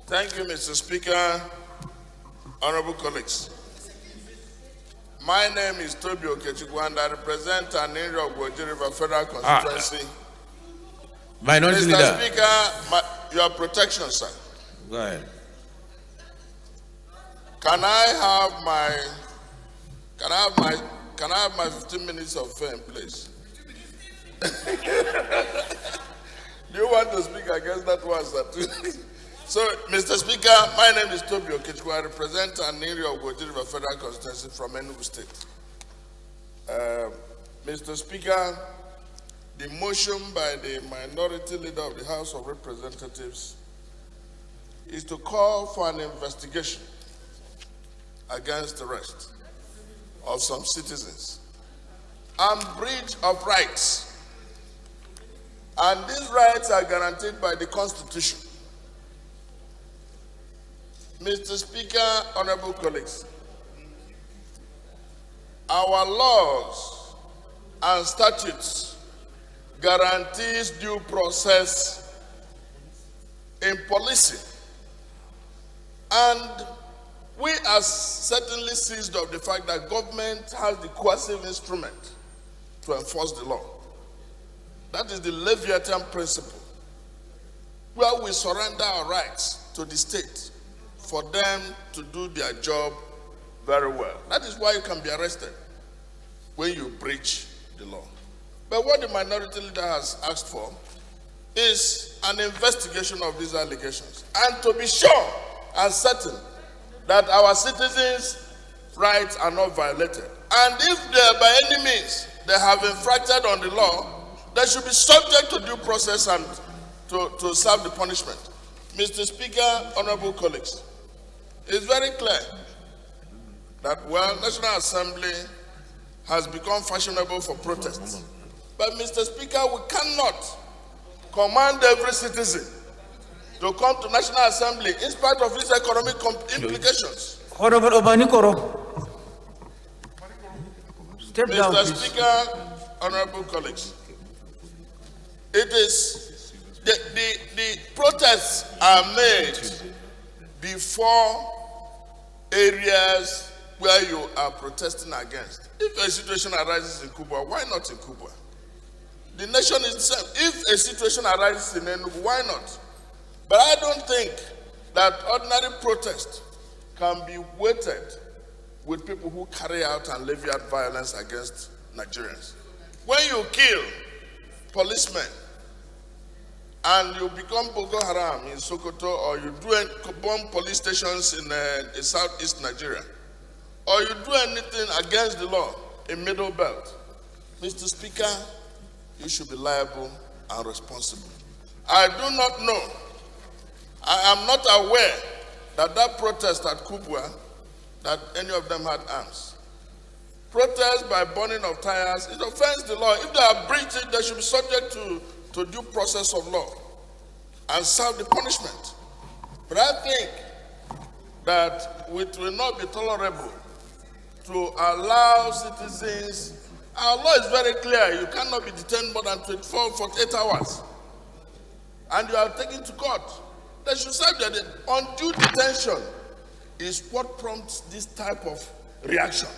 Thank you, Mr. Speaker, honorable colleagues. My name is Toby Okechukwu and I represent an area of Goji River Federal Constituency. Minority Mr. Leader. Speaker, your protection, sir. Go ahead. Can I have my 15 minutes of fame, please? Do you want to speak against that one, sir? So, Mr. Speaker, my name is Toby Okechukwu. I represent an area of Goji River Federal Constituency from Enugu State. Mr. Speaker, the motion by the minority leader of the House of Representatives is to call for an investigation against the arrest of some citizens and breach of rights. And these rights are guaranteed by the Constitution. Mr. Speaker, honorable colleagues, our laws and statutes guarantees due process in policing. And we are certainly seized of the fact that government has the coercive instrument to enforce the law. That is the Leviathan principle, where we surrender our rights to the state for them to do their job very well. That is why you can be arrested when you breach the law. But what the minority leader has asked for is an investigation of these allegations and to be sure and certain that our citizens' rights are not violated. And if they, by any means, they have infracted on the law, they should be subject to due process and to serve the punishment. Mr. Speaker, honorable colleagues, it's very clear that, well, National Assembly has become fashionable for protests. But, Mr. Speaker, we cannot command every citizen to come to National Assembly in spite of its economic implications. Honorable Obanikoro. Step down, Mr. please. Speaker, honorable colleagues, it is the protests are made before areas where you are protesting against. If a situation arises in Cuba, why not in Cuba? The nation is the same. If a situation arises in Enugu, why not? But I don't think that ordinary protest can be weighted with people who carry out and levy out violence against Nigerians. When you kill policemen and you become Boko Haram in Sokoto, or you bomb police stations in southeast Nigeria, or you do anything against the law in Middle Belt, Mr. Speaker, you should be liable and responsible. I do not know, I am not aware that protest at Kubwa, that any of them had arms. Protest by burning of tires, it offends the law. If they are breached, they should be subject to due process of law and serve the punishment. But I think that it will not be tolerable to allow citizens. Our law is very clear. You cannot be detained more than 48 hours. And you are taken to court. They should serve their undue detention is what prompts this type of reaction.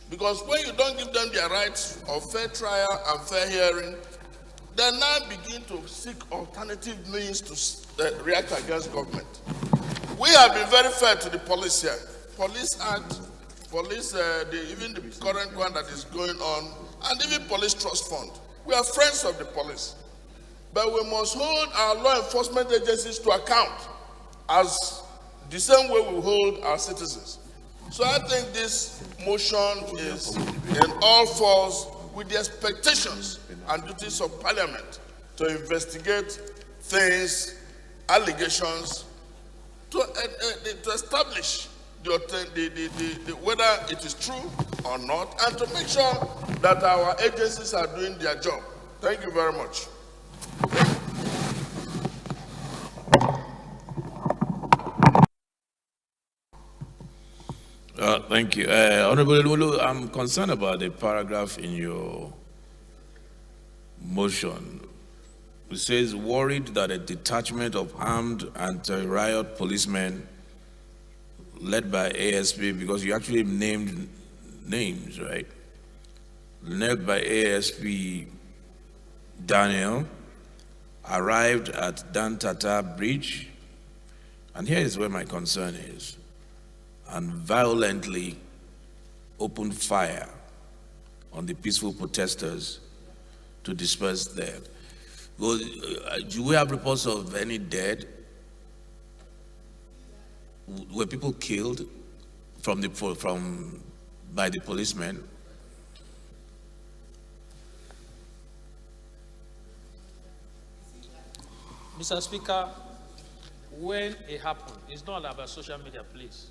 Because when you don't give them their rights of fair trial and fair hearing, they now begin to seek alternative means to react against government. We have been very fair to the police here. Police Act, even the current one that is going on, and even Police Trust Fund. We are friends of the police. But we must hold our law enforcement agencies to account as the same way we hold our citizens. So I think this motion is in all fours with the expectations and duties of Parliament to investigate things, allegations, to establish whether it is true or not, and to make sure that our agencies are doing their job. Thank you very much. Thank you. Honorable Lulu, I'm concerned about the paragraph in your motion. It says, worried that a detachment of armed anti-riot policemen led by ASP, because you actually named names, right? Led by ASP Daniel, arrived at Dantata Bridge, and here is where my concern is, and violently opened fire on the peaceful protesters to disperse them. Well, do we have reports of any dead? Were people killed by the policemen? Mr. Speaker, when it happened, it's not about social media, please.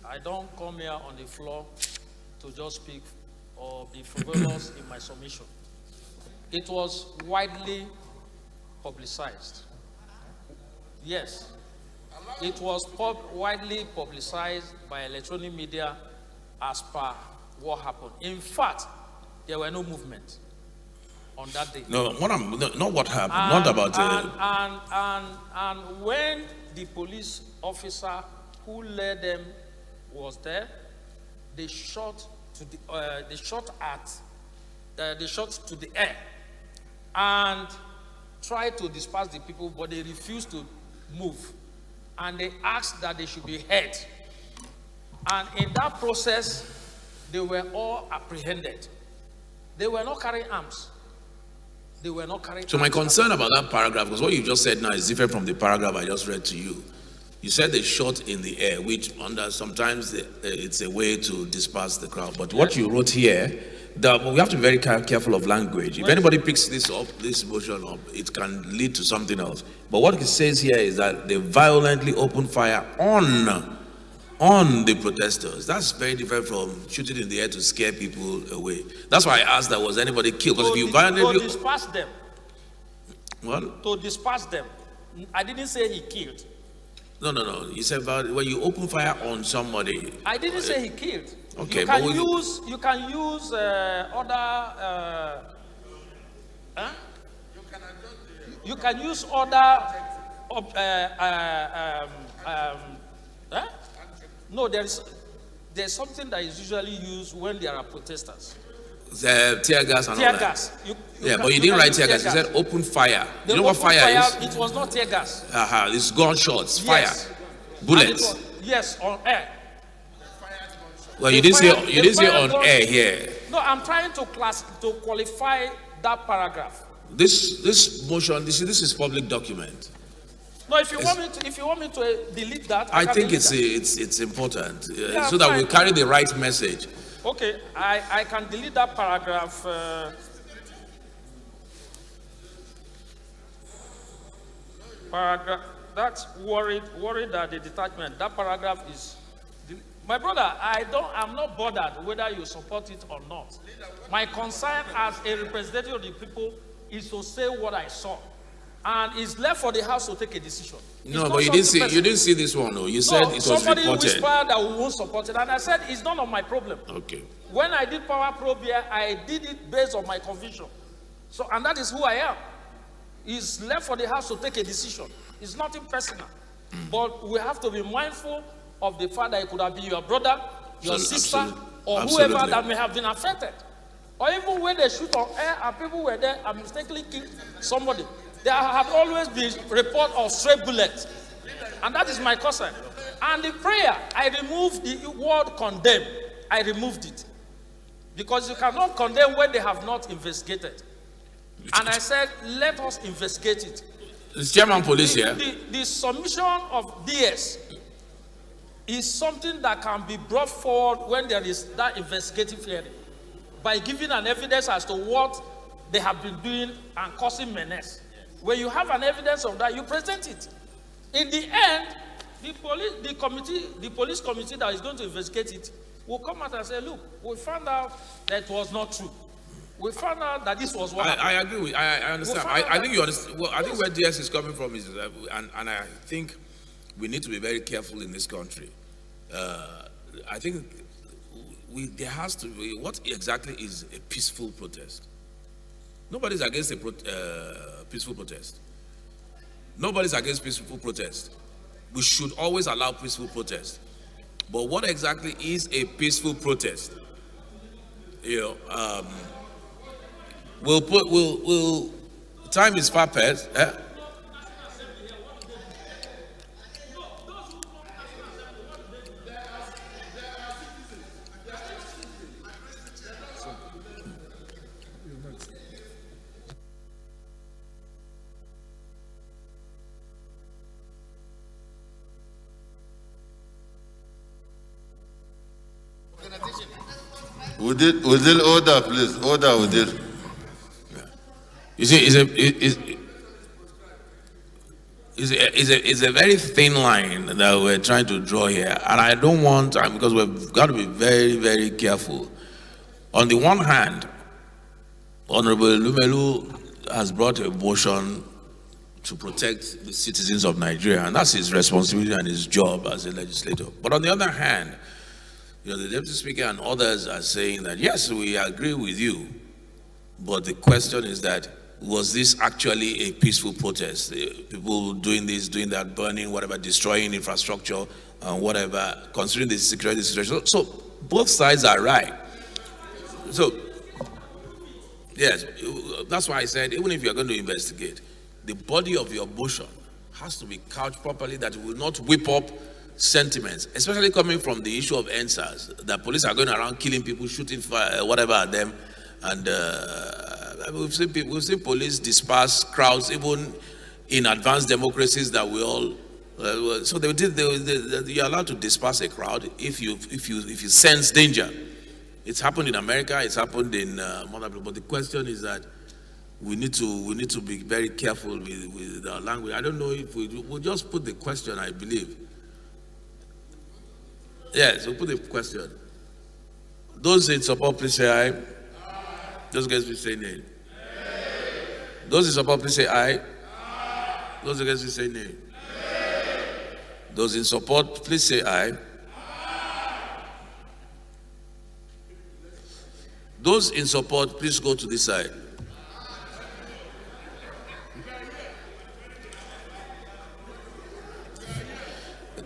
I don't come here on the floor to just speak or be frivolous in my submission. It was widely publicized. Yes, it was widely publicized by electronic media as per what happened. In fact, there were no movement on that day. No, not what happened, not about and when the police officer who led them was there, they shot to the air and tried to disperse the people, but they refused to move, and they asked that they should be heard. And in that process, they were all apprehended. They were not carrying arms. They were not carrying So my arms. concern about that paragraph, because what you just said now is different from the paragraph I just read to you. You said they shot in the air, which sometimes it's a way to disperse the crowd. But what you wrote here, we have to be very careful of language. If anybody picks this motion up, it can lead to something else. But what it says here is that they violently opened fire on the protesters. That's very different from shooting in the air to scare people away. That's why I asked that was anybody killed. Because if you violently... To disperse them. What? To disperse them. I didn't say he killed. No. You said about when you open fire on somebody. I didn't say he killed. Okay, you can use other. You can use other. No, there's something that is usually used when there are protesters. The tear gas and all that. Tear gas. But you didn't write tear gas. You said open fire. You know what fire is? It was not tear gas. It's gunshots, Yes. fire, bullets. Yes, on air. Well, you didn't say on air here. No, I'm trying to qualify that paragraph. This motion, this is public document. No, if you want me to delete that, I think it's important so that fine. we carry the right message. Okay, I can delete that paragraph. That's worried that the detachment. That paragraph is. My brother, I'm not bothered whether you support it or not. My concern as a representative of the people is to say what I saw. And it's left for the House to take a decision. No, but you didn't see this one, no. You said it was somebody reported. whispered that we won't support it, and I said it's none of my problem. Okay. When I did Power Probe here, I did it based on my conviction. So, and that is who I am. It's left for the House to take a decision. It's nothing personal. But we have to be mindful of the fact that it could have been your brother, your sister, or whoever that may have been affected. Or even when they shoot on air and people were there and mistakenly killed somebody. There have always been reports of stray bullets. And that is my concern. And the prayer, I removed the word condemn. I removed it. Because you cannot condemn when they have not investigated. And I said, let us investigate it. Is Chairman Police here? The submission of DS is something that can be brought forward when there is that investigative hearing by giving an evidence as to what they have been doing and causing menace. When you have an evidence of that, you present it. In the end, the police committee that is going to investigate it will come out and say, look, we found out that it was not true. We found out that this was what I agree with. I understand. I think you understand. Well, I think where DS is coming from is, and I think we need to be very careful in this country. I think there has to be, what exactly is a peaceful protest? Nobody's against a peaceful protest. Nobody's against peaceful protest. We should always allow peaceful protest. But what exactly is a peaceful protest? You know, time is far past. Udil, order, please. Order, Udil. You see, it's a very thin line that we're trying to draw here. And I don't want, because we've got to be very, very careful. On the one hand, Honorable Lumelu has brought a motion to protect the citizens of Nigeria, and that's his responsibility and his job as a legislator. But on the other hand, you know, the Deputy Speaker and others are saying that, yes, we agree with you, but the question is that, was this actually a peaceful protest? People doing this, doing that, burning, whatever, destroying infrastructure, and whatever, considering the security situation. So both sides are right. So, yes, that's why I said, even if you're going to investigate, the body of your motion has to be couched properly, that it will not whip up sentiments, especially coming from the issue of NSAS, that police are going around killing people, shooting fire, whatever at them, and we've seen police disperse crowds even in advanced democracies that we all. So you're allowed to disperse a crowd if you sense danger. It's happened in America. It's happened in but the question is that we need to be very careful with our language. I don't know if we'll just put the question. I believe. Yes, we'll put the question. Those in support, please say aye. Those against, please say nay. Those in support, please say aye. Those against, please say nay. Those in support, please say aye. Those in support, please go to this side.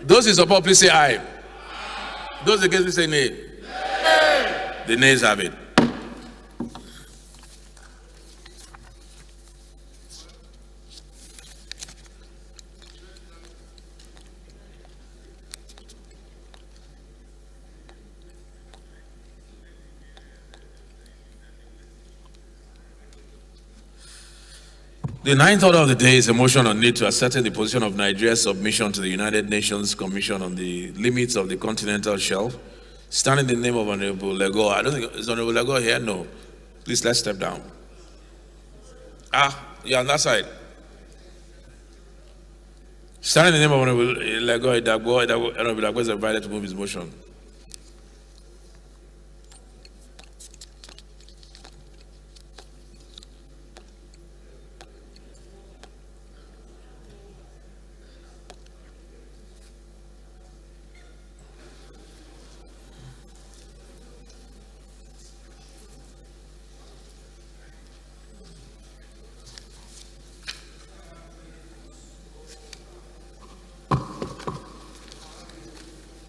Those in support, please say aye. Those against, please say nay. The nays have it. The ninth order of the day is a motion on need to ascertain the position of Nigeria's submission to the United Nations Commission on the limits of the continental shelf. Standing in the name of Honorable Lego. I don't think, is Honorable Lego here? No. Please, let's step down. You're on that side. Standing in the name of Honorable Lego, Honorable Lego is invited to move his motion.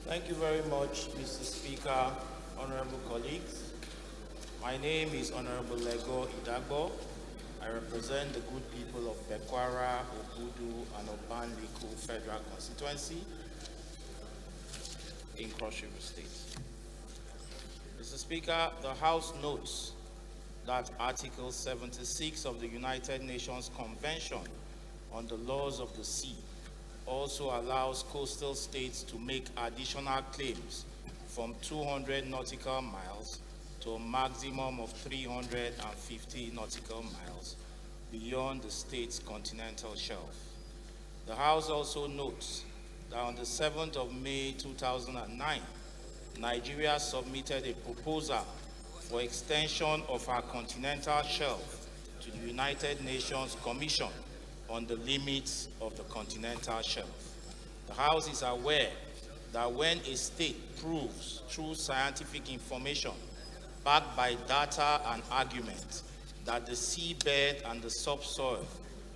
Thank you very much, Mr. Speaker, honorable colleagues. My name is Honorable Lego Idagbo. I represent the good people of Bekwara, Obudu, and Obanliku Federal Constituency in Cross River State. Mr. Speaker, the House notes that Article 76 of the United Nations Convention on the Laws of the Sea also allows coastal states to make additional claims from 200 nautical miles to a maximum of 350 nautical miles beyond the state's continental shelf. The House also notes that on the 7th of May 2009, Nigeria submitted a proposal for extension of our continental shelf to the United Nations Commission on the limits of the continental shelf. The House is aware that when a state proves through scientific information backed by data and argument that the seabed and the subsoil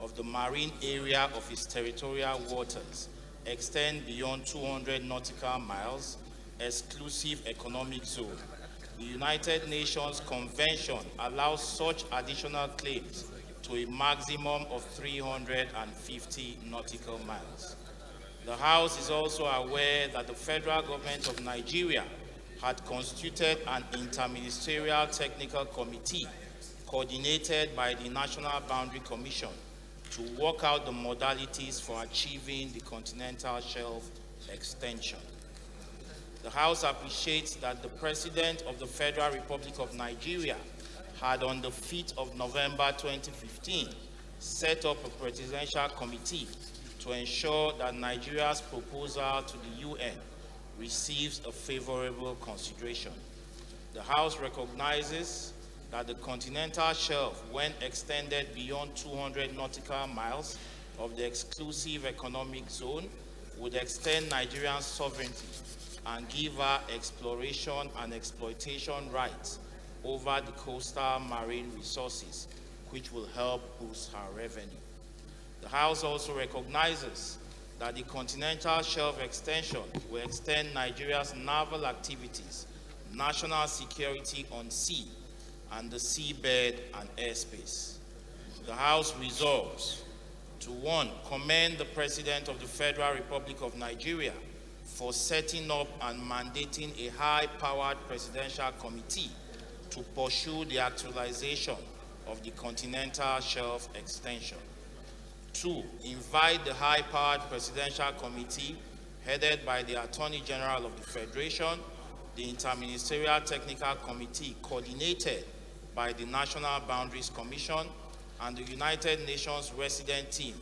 of the marine area of its territorial waters extend beyond 200 nautical miles, exclusive economic zone, the United Nations Convention allows such additional claims to a maximum of 350 nautical miles. The House is also aware that the federal government of Nigeria had constituted an interministerial technical committee coordinated by the National Boundary Commission to work out the modalities for achieving the continental shelf extension. The House appreciates that the President of the Federal Republic of Nigeria had on the 5th of November 2015 set up a presidential committee to ensure that Nigeria's proposal to the UN receives a favorable consideration. The House recognizes that the continental shelf, when extended beyond 200 nautical miles of the exclusive economic zone, would extend Nigerian sovereignty and give her exploration and exploitation rights over the coastal marine resources, which will help boost her revenue. The House also recognizes that the continental shelf extension will extend Nigeria's naval activities, national security on sea, and the seabed and airspace. The House resolves to 1, commend the President of the Federal Republic of Nigeria for setting up and mandating a high-powered presidential committee to pursue the actualization of the continental shelf extension. 2, invite the high-powered presidential committee headed by the Attorney General of the Federation, the Interministerial Technical Committee coordinated by the National Boundaries Commission, and the United Nations resident team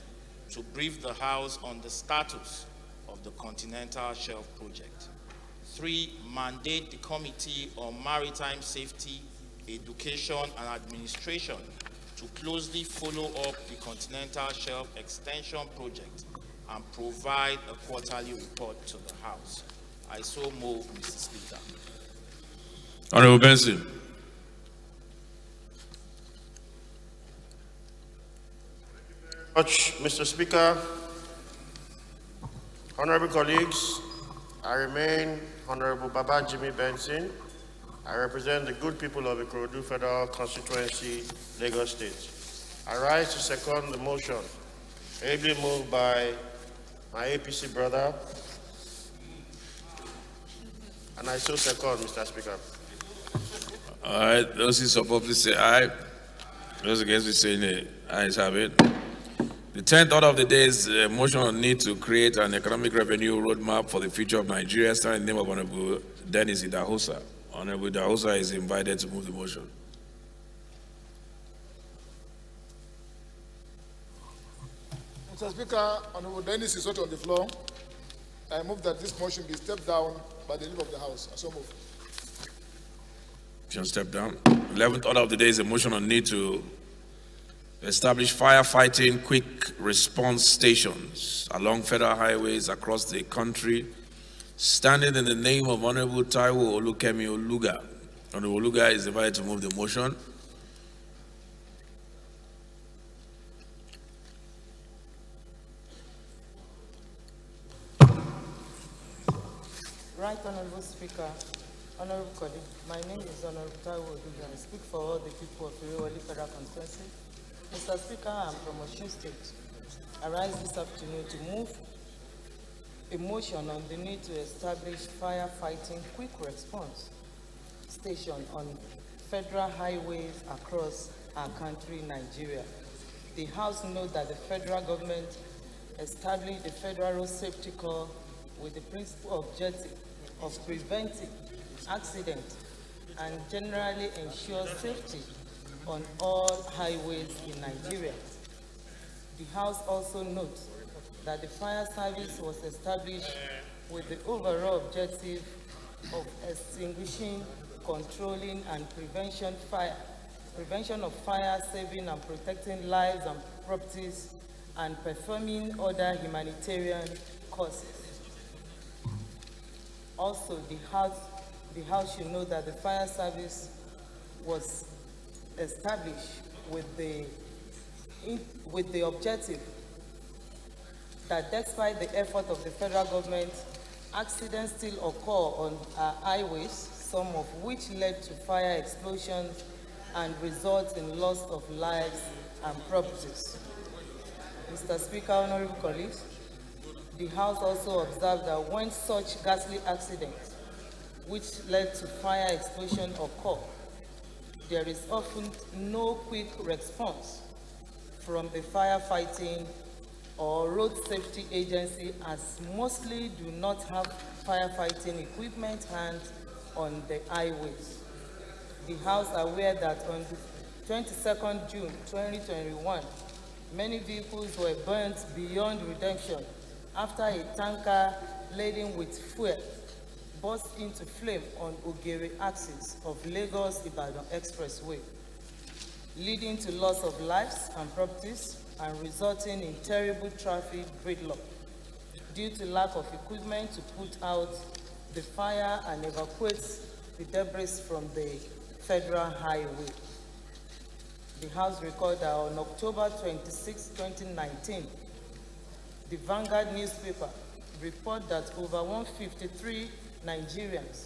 to brief the House on the status of the Continental Shelf Project. 3, mandate the Committee on Maritime Safety, Education and Administration to closely follow up the Continental Shelf Extension Project and provide a quarterly report to the House. I so move, Mr. Speaker. Honorable Benson. Mr. Speaker, honorable colleagues, I remain Honorable Baba Jimmy Benson. I represent the good people of Ikorodu Federal Constituency, Lagos State. I rise to second the motion, ably moved by my APC brother, and I so second, Mr. Speaker. All right, those who support, please say aye. Those against, please say nay. Ayes have it. The 10th order of the day is a motion on need to create an economic revenue roadmap for the future of Nigeria, starting in the name of Honorable Dennis Idahosa. Honorable Idahosa is invited to move the motion. Mr. Speaker, Honorable Dennis is not on the floor. I move that this motion be stepped down by the leader of the House. I so move. Motion step down. 11th order of the day is a motion on need to establish firefighting quick response stations along federal highways across the country, standing in the name of Honorable Taiwo Olukemi Oluga. Honorable Oluga is invited to move the motion. Right Honorable Speaker, Honorable colleague, my name is Honorable Taiwo Oluga. I speak for all the people of Irewoli Federal Constituency. Mr. Speaker, I'm from Osun State. I rise this afternoon to move a motion on the need to establish firefighting quick response station on federal highways across our country, Nigeria. The House notes that the federal government establish the Federal Road Safety Corps with the principal objective of preventing accidents and generally ensure safety on all highways in Nigeria. The House also notes that the fire service was established with the overall objective of extinguishing, controlling, and prevention of fire, saving and protecting lives and properties, and performing other humanitarian causes. Also, the House should know that the fire service was established with the objective that despite the effort of the federal government, accidents still occur on our highways, some of which led to fire explosions and result in loss of lives and properties. Mr. Speaker, honorable colleagues, the House also observed that when such ghastly accidents, which led to fire explosion, occur, there is often no quick response from the firefighting or road safety agency, as mostly do not have firefighting equipment hands on the highways. The House is aware that on the 22nd June 2021, many vehicles were burnt beyond redemption after a tanker laden with fuel burst into flame on Ogere axis of Lagos-Ibadan Expressway, leading to loss of lives and properties and resulting in terrible traffic gridlock due to lack of equipment to put out the fire and evacuate the debris from the federal highway. The House recorded that on October 26, 2019, the Vanguard newspaper reported that over 153 Nigerians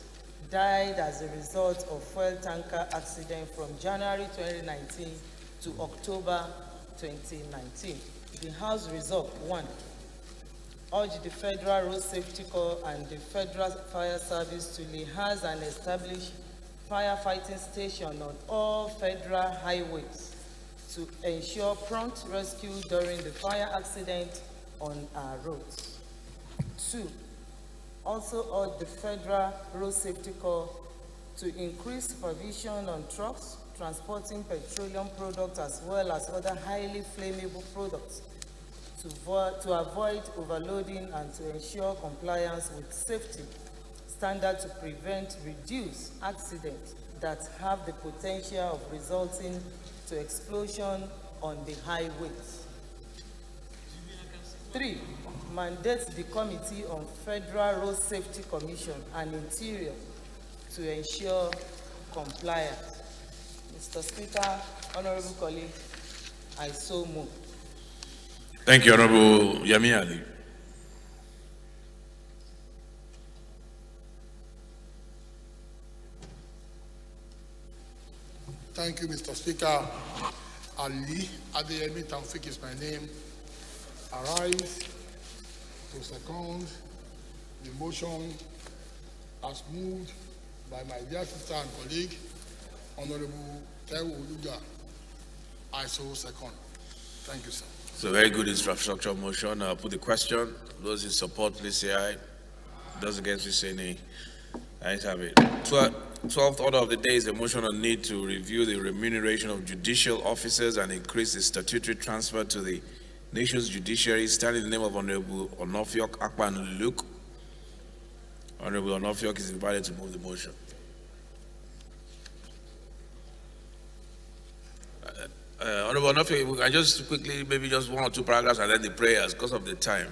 died as a result of fuel tanker accident from January 2019 to October 2019. The House resolved: 1. Urge the Federal Road Safety Corps and the Federal Fire Service to liaise and establish firefighting stations on all federal highways to ensure prompt rescue during the fire accident on our roads. 2. Also urge the Federal Road Safety Corps to increase supervision on trucks transporting petroleum products as well as other highly flammable products to avoid overloading and to ensure compliance with safety standards to reduce accidents that have the potential of resulting to explosion on the highways. 3. Mandate the Committee on Federal Road Safety Commission and Interior to ensure compliance. Mr. Speaker, honorable colleagues, I so move. Thank you, Honorable Yami Ali. Thank you, Mr. Speaker. Ali Adeyemi Taufik is my name. I rise to second the motion as moved by my dear sister and colleague, Honorable Taiwo Oluga. I so second. Thank you, sir. So very good infrastructure motion. I'll put the question. Those in support, please say aye. Those against, please say nay. Ayes have it. 12th order of the day is a motion on need to review the remuneration of judicial officers and increase the statutory transfer to the nation's judiciary, standing in the name of Honorable Onofiok Akpan Luke. Honorable Onofiok is invited to move the motion. Honorable Onofiok, I just quickly, maybe just one or two paragraphs and then the prayers because of the time.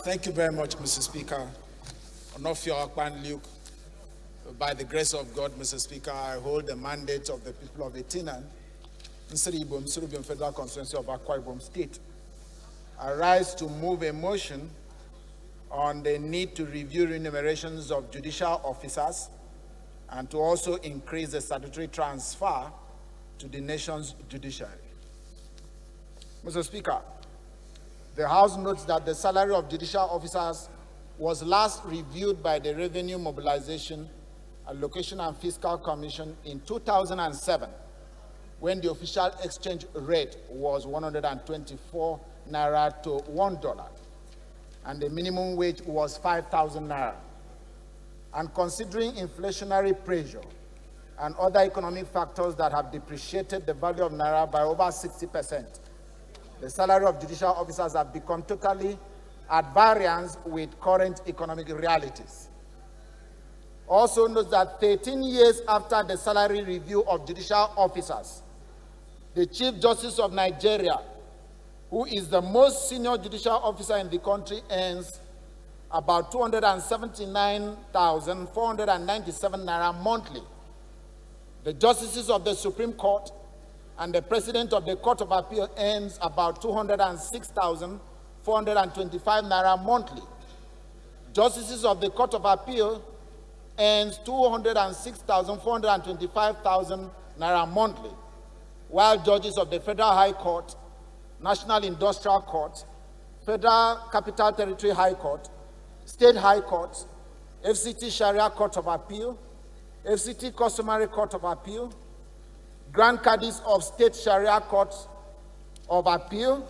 Thank you very much, Mr. Speaker. Onofiok Akpan Luke. By the grace of God, Mr. Speaker, I hold the mandate of the people of Etinan, Nsiribom Federal Constituency of Akwa Ibom State. I rise to move a motion on the need to review remunerations of judicial officers and to also increase the statutory transfer to the nation's judiciary. Mr. Speaker, The House notes that the salary of judicial officers was last reviewed by the Revenue Mobilization, Allocation and Fiscal Commission in 2007, when the official exchange rate was 124 naira to $1, and the minimum wage was 5,000 naira. And considering inflationary pressure and other economic factors that have depreciated the value of naira by over 60%, the salary of judicial officers have become totally at variance with current economic realities. Also note that 13 years after the salary review of judicial officers, the Chief Justice of Nigeria, who is the most senior judicial officer in the country, earns about 279,497 naira monthly. The justices of the Supreme Court and the President of the Court of Appeal earns about 206,425 naira monthly. Justices of the Court of Appeal earns 206,425,000 naira monthly, while judges of the Federal High Court, National Industrial Court, Federal Capital Territory High Court, State High Courts, FCT Sharia Court of Appeal, FCT Customary Court of Appeal, Grand Caddies of State Sharia Courts of Appeal,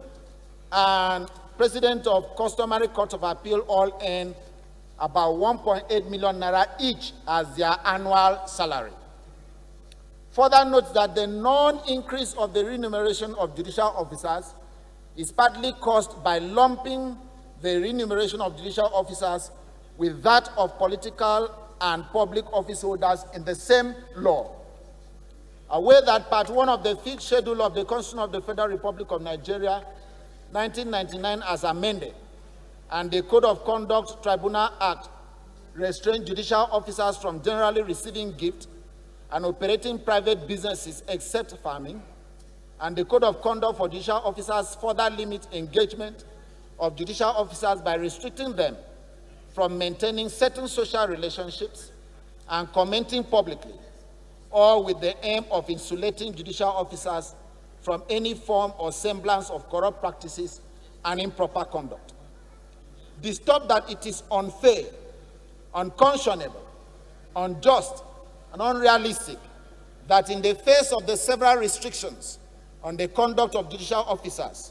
and President of Customary Court of Appeal all earn about 1.8 million naira each as their annual salary. Further note that the non-increase of the remuneration of judicial officers is partly caused by lumping the remuneration of judicial officers with that of political and public office holders in the same law. Aware that Part 1 of the 5th Schedule of the Constitution of the Federal Republic of Nigeria, 1999 as amended, and the Code of Conduct Tribunal Act restrain judicial officers from generally receiving gifts and operating private businesses except farming, and the Code of Conduct for judicial officers further limit engagement of judicial officers by restricting them from maintaining certain social relationships and commenting publicly, or with the aim of insulating judicial officers from any form or semblance of corrupt practices and improper conduct. Disturbed that it is unfair, unconscionable, unjust, and unrealistic that in the face of the several restrictions on the conduct of judicial officers,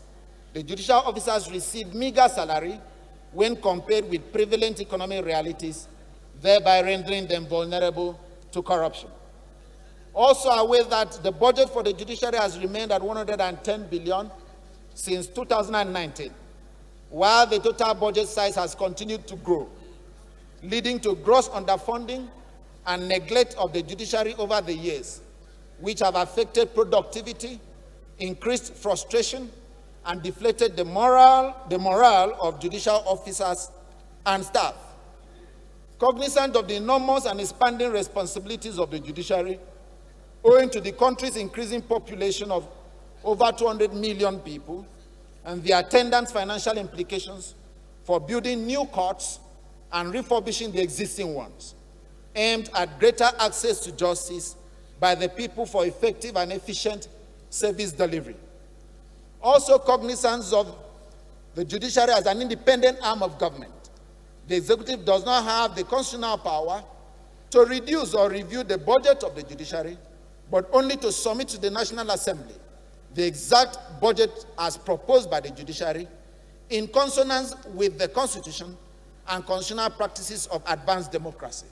the judicial officers receive meager salary when compared with prevalent economic realities, thereby rendering them vulnerable to corruption. Also aware that the budget for the judiciary has remained at 110 billion since 2019, while the total budget size has continued to grow, leading to gross underfunding and neglect of the judiciary over the years, which have affected productivity, increased frustration, and deflated the morale of judicial officers and staff. Cognizant of the enormous and expanding responsibilities of the judiciary, owing to the country's increasing population of over 200 million people and the attendant financial implications for building new courts and refurbishing the existing ones, aimed at greater access to justice by the people for effective and efficient service delivery. Also cognizance of the judiciary as an independent arm of government, the executive does not have the constitutional power to reduce or review the budget of the judiciary, but only to submit to the National Assembly the exact budget as proposed by the judiciary in consonance with the Constitution and constitutional practices of advanced democracy.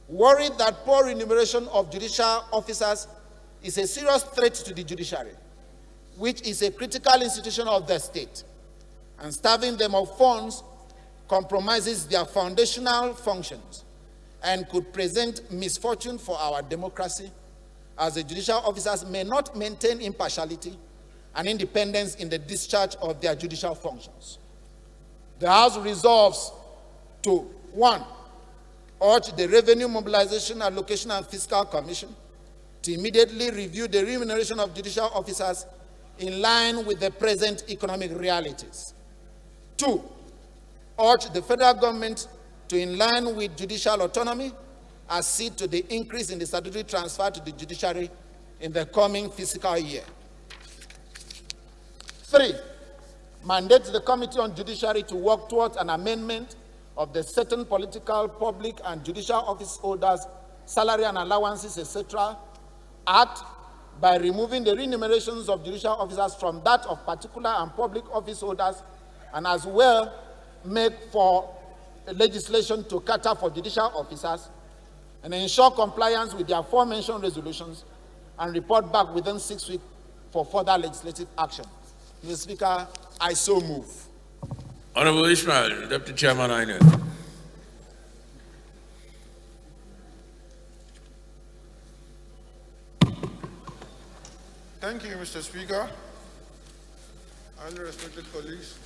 Worried that poor remuneration of judicial officers is a serious threat to the judiciary, which is a critical institution of the state, and starving them of funds compromises their foundational functions and could present misfortune for our democracy, as the judicial officers may not maintain impartiality and independence in the discharge of their judicial functions. The House resolves to, 1, urge the Revenue Mobilization, Allocation and Fiscal Commission to immediately review the remuneration of judicial officers in line with the present economic realities. 2, urge the federal government to, in line with judicial autonomy, accede to the increase in the statutory transfer to the judiciary in the coming fiscal year. 3, mandates the Committee on Judiciary to work towards an amendment of the certain political, public, and judicial office holders' salary and allowances, etc., Act by removing the remunerations of judicial officers from that of particular and public office holders, and as well make for legislation to cater for judicial officers, and ensure compliance with the aforementioned resolutions, and report back within 6 weeks for further legislative action. Mr. Speaker, I so move. Honorable Ishmael, Deputy Chairman, I know. Thank you, Mr. Speaker. Highly respected colleagues,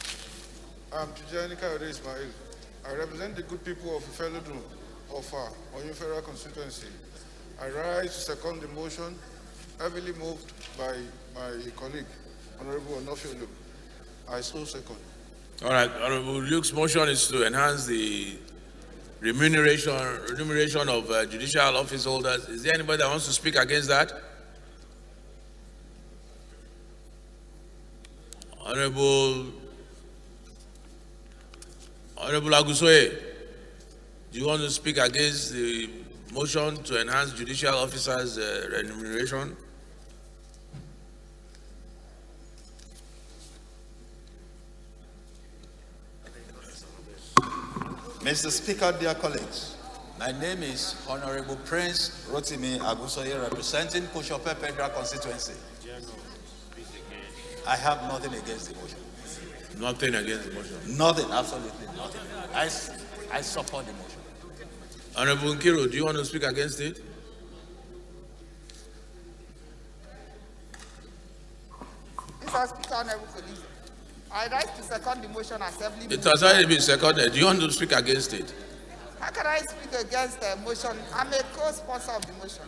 I'm Tijani Kayode Ismail. I represent the good people of Ifelodun of Oyun Federal Constituency. I rise to second the motion heavily moved by my colleague, Honorable Onofio Luke. I so second. All right, Honorable Luke's motion is to enhance the remuneration of judicial office holders. Is there anybody that wants to speak against that? Honorable Agusoye, do you want to speak against the motion to enhance judicial officers' remuneration? Mr. Speaker, dear colleagues, my name is Honorable Prince Rotimi Agusoye, representing Koshope Federal Constituency. I have nothing against the motion. Nothing against the motion? Nothing, absolutely nothing. I support the motion. Honorable Nkiru, do you want to speak against it? Mr. Speaker, honorable colleagues, I rise to second the motion as heavily moved. It has already been seconded. Do you want to speak against it? How can I speak against the motion? I'm a co-sponsor of the motion.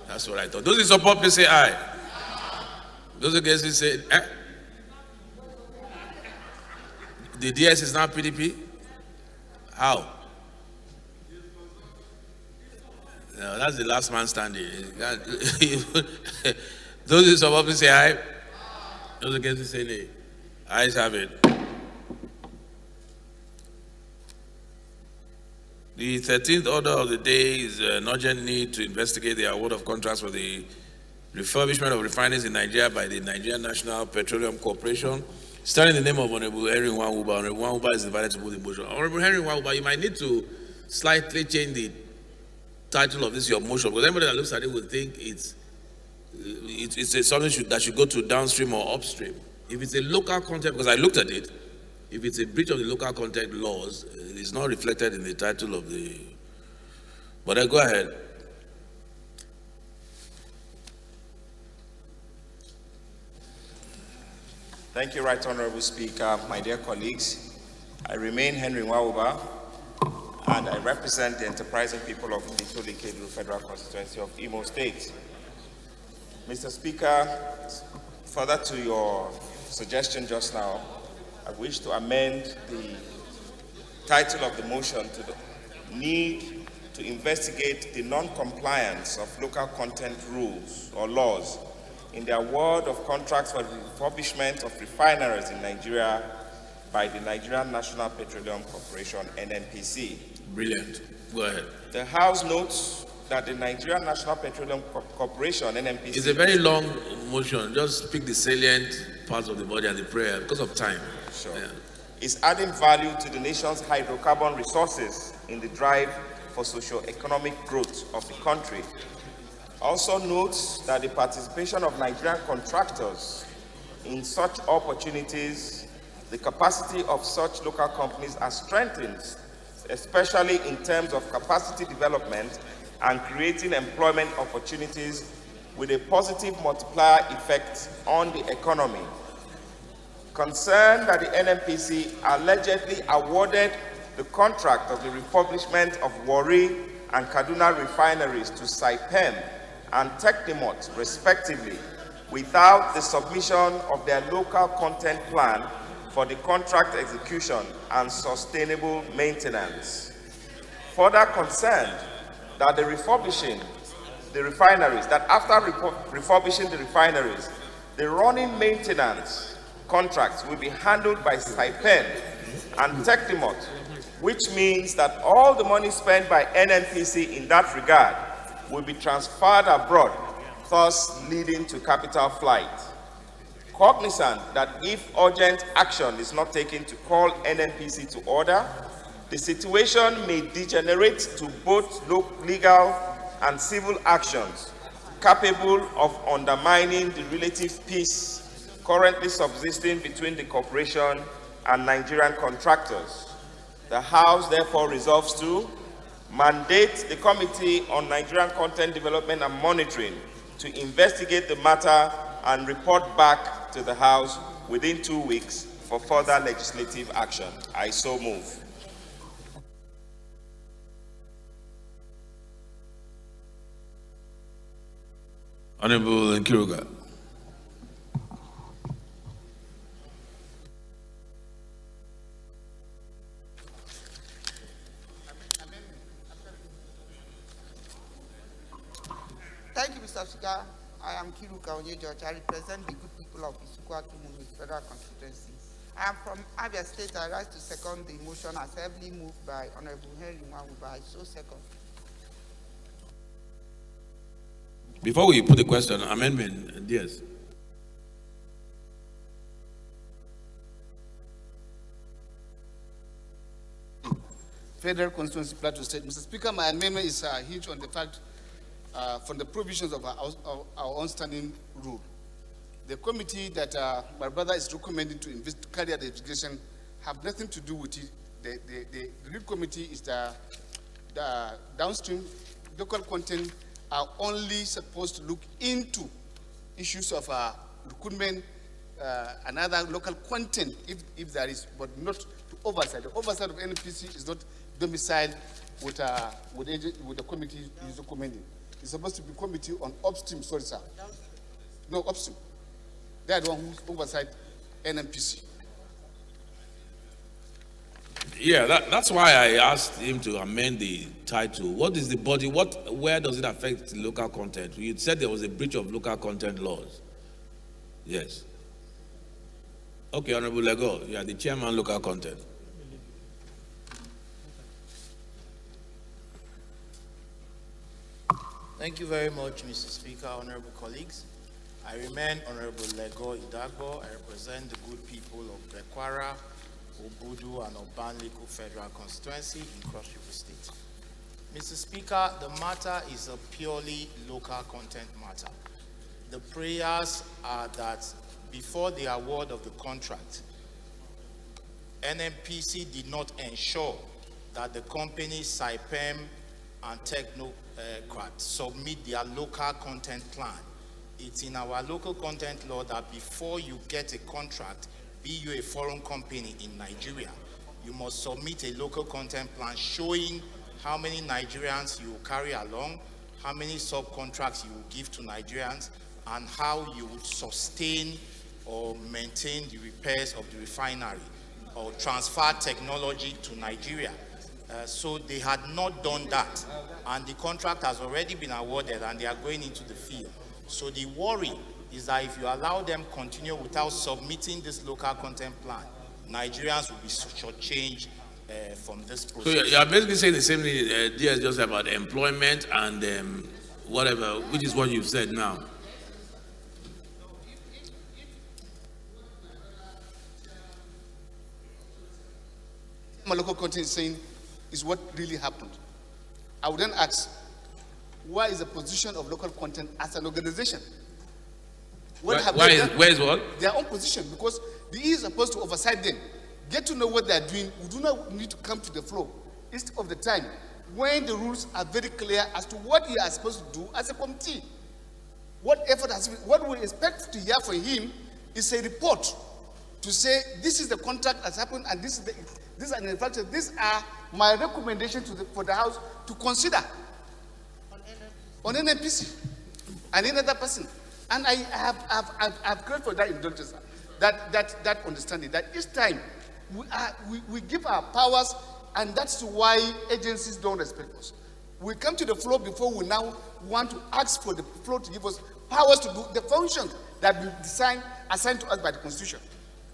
That's what I thought. Those in support, please say aye. Those against it say eh. The DS is now PDP? How? No, that's the last man standing. Those in support, please say aye. Those against it say nay. Ayes have it. The 13th order of the day is an urgent need to investigate the award of contracts for the refurbishment of refineries in Nigeria by the Nigerian National Petroleum Corporation. Starting in the name of Honorable Henry Nwahuba. Honorable Nwahuba is invited to move the motion. Honorable Henry Nwahuba, you might need to slightly change the title of this your motion, because anybody that looks at it will think it's something that should go to downstream or upstream. If it's a local content, because I looked at it, if it's a breach of the local content laws, it's not reflected in the title of the. But go ahead. Thank you, Right Honorable Speaker. My dear colleagues, I remain Henry Nwahuba, and I represent the enterprising people of the Ikedu Federal Constituency of Imo State. Mr. Speaker, further to your suggestion just now, I wish to amend the title of the motion to the need to investigate the non-compliance of local content rules or laws in the award of contracts for the refurbishment of refineries in Nigeria by the Nigerian National Petroleum Corporation, NNPC. Brilliant. Go ahead. The House notes that the Nigerian National Petroleum Corporation, NNPC... It's a very long motion. Just pick the salient parts of the body and the prayer because of time. Sure. Yeah. Is adding value to the nation's hydrocarbon resources in the drive for socio-economic growth of the country. Also notes that the participation of Nigerian contractors in such opportunities, the capacity of such local companies are strengthened, especially in terms of capacity development and creating employment opportunities with a positive multiplier effect on the economy. Concerned that the NNPC allegedly awarded the contract of the refurbishment of Warri and Kaduna refineries to Saipem and Technimot, respectively, without the submission of their local content plan for the contract execution and sustainable maintenance. Further concerned that refurbishing the refineries, that after refurbishing the refineries, the running maintenance contracts will be handled by Saipem and Tectimot, which means that all the money spent by NNPC in that regard will be transferred abroad, thus leading to capital flight. Cognizant that if urgent action is not taken to call NNPC to order, the situation may degenerate to both legal and civil actions capable of undermining the relative peace currently subsisting between the corporation and Nigerian contractors. The House therefore resolves to mandate the Committee on Nigerian Content Development and Monitoring to investigate the matter and report back to the House within 2 weeks for further legislative action. I so move. Honorable Nkiruka. Thank you, Mr. Speaker. I am Kiruka Onye George. I represent the good people of Isukwa Tumu Federal Constituency. I am from Abia State. I rise to second the motion as heavily moved by Honorable Henry Nwawuba. I so second. Before we put the question, amendment, yes. Federal Constituency, Plateau State. Mr. Speaker, my amendment is hinged on the fact from the provisions of our own standing rule. The committee that my brother is recommending to carry out the investigation have nothing to do with it. The lead committee is the downstream local content are only supposed to look into issues of recruitment and other local content if there is, but not to oversight. The oversight of NPC is not domiciled with the committee is recommending. It's supposed to be committee on upstream, sorry sir. No, upstream. They are the one who oversight NNPC. Yeah, that's why I asked him to amend the title. What is the body? Where does it affect local content? You said there was a breach of local content laws. Yes. Okay, Honorable Lego, you are the chairman local content. Thank you very much, Mr. Speaker, honorable colleagues. I remain Honorable Lego Idagbo. I represent the good people of Bekwara, Obudu, and Obanliku Federal Constituency in Cross River State. Mr. Speaker, the matter is a purely local content matter. The prayers are that before the award of the contract, NNPC did not ensure that the companies Saipem and Technocrat submit their local content plan. It's in our local content law that before you get a contract, be you a foreign company in Nigeria, you must submit a local content plan showing how many Nigerians you will carry along, how many subcontracts you will give to Nigerians, and how you would sustain or maintain the repairs of the refinery or transfer technology to Nigeria. So they had not done that, and the contract has already been awarded and they are going into the field. So the worry is that if you allow them continue without submitting this local content plan, Nigerians will be shortchanged from this process. So you are basically saying the same thing DS just about employment and whatever, which is what you've said now. My local content is saying is what really happened. I would then ask, where is the position of local content as an organization? Where is what? Their own position, because the EU is supposed to oversight them, get to know what they are doing. We do not need to come to the floor instead of the time when the rules are very clear as to what you are supposed to do as a committee. What effort has been, what we expect to hear from him is a report to say this is the contract that's happened and this is an infraction. These are my recommendations for the House to consider on NNPC and any other person. And I have called for that indulgence, that understanding, that each time we give our powers, and that's why agencies don't respect us. We come to the floor before we now want to ask for the floor to give us powers to do the functions that have been assigned to us by the Constitution.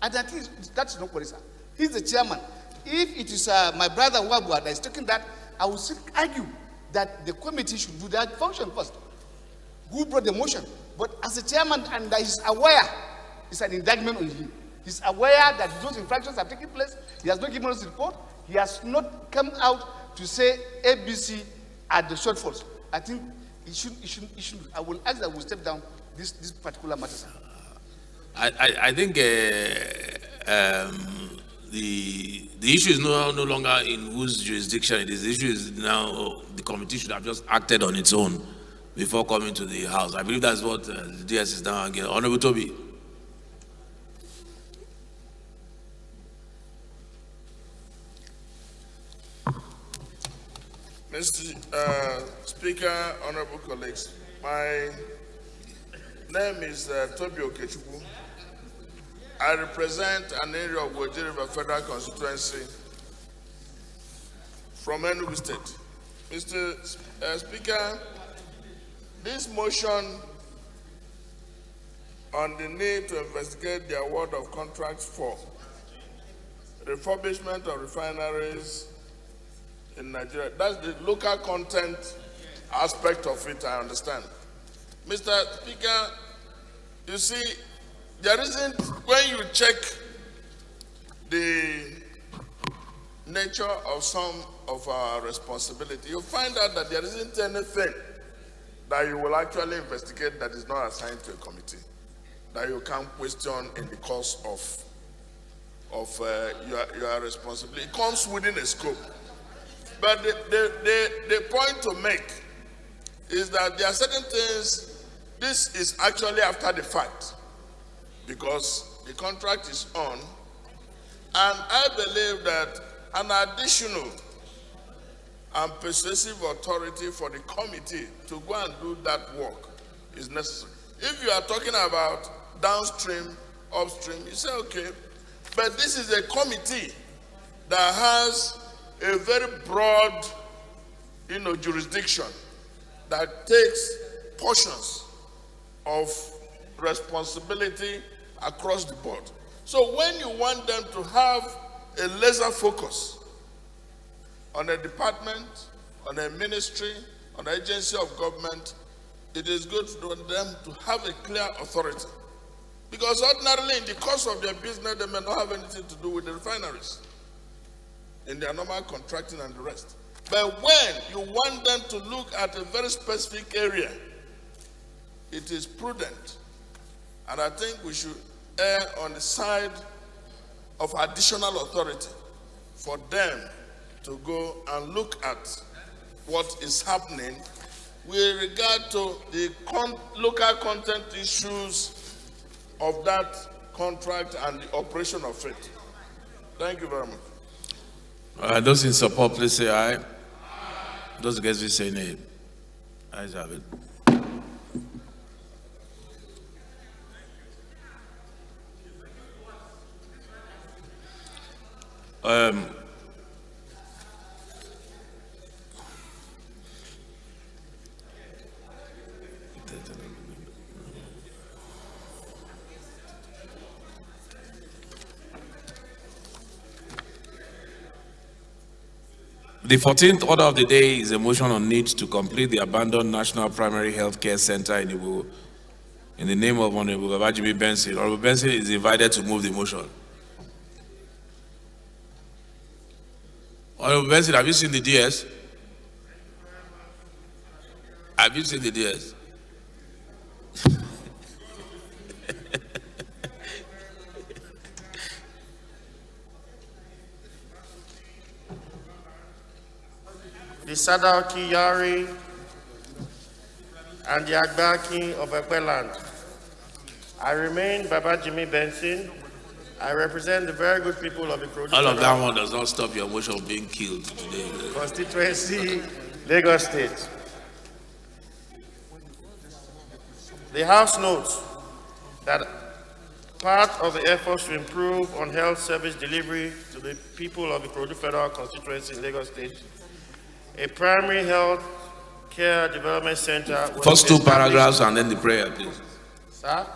And I think that's not what it is. He's the chairman. If it is my brother Wabua that is taking that, I will still argue that the committee should do that function first. Who brought the motion? But as a chairman, and he's aware, it's an indictment on him. He's aware that those infractions have taken place. He has not given us a report. He has not come out to say ABC are the shortfalls. I think he should. I will ask that we step down this particular matter. I think the issue is no longer in whose jurisdiction it is. The issue is now the committee should have just acted on its own before coming to the House. I believe that's what the DS is now again. Honorable Toby. Mr. Speaker, honorable colleagues, my name is Toby Okechukwu. I represent an area of Woji River Federal Constituency from Enugu State. Mr. Speaker, this motion on the need to investigate the award of contracts for refurbishment of refineries in Nigeria, that's the local content aspect of it, I understand. Mr. Speaker, you see, there isn't, when you check the nature of some of our responsibility, you find out that there isn't anything that you will actually investigate that is not assigned to a committee, that you can question in the course of your responsibility. It comes within a scope. But the point to make is that there are certain things, this is actually after the fact, because the contract is on, and I believe that an additional and persuasive authority for the committee to go and do that work is necessary. If you are talking about downstream, upstream, you say, okay, but this is a committee that has a very broad, jurisdiction that takes portions of responsibility across the board. So when you want them to have a laser focus on a department, on a ministry, on an agency of government, it is good for them to have a clear authority. Because ordinarily in the course of their business, they may not have anything to do with the refineries in their normal contracting and the rest. But when you want them to look at a very specific area, it is prudent. And I think we should err on the side of additional authority for them to go and look at what is happening with regard to the local content issues of that contract and the operation of it. Thank you very much. Those in support, please say aye. Those against, please say nay. Ayes have it. The 14th order of the day is a motion on need to complete the abandoned National Primary Health Care Center in Ibu in the name of Honorable Babajimi Benson. Honorable Benson is invited to move the motion. Honorable Benson, have you seen the DS? Have you seen the DS? the Sadauki Yari, and the Agbaki of Ekweland. I remain Babajimi Benson. I represent the very good people of the Ikorodu. All of that one does not stop your motion being killed today. Constituency, Lagos State. The House notes that part of the efforts to improve on health service delivery to the people of the Ikorodu Federal Constituency in Lagos State, a primary health care development center. First two paragraphs and then the prayer, please. Sir?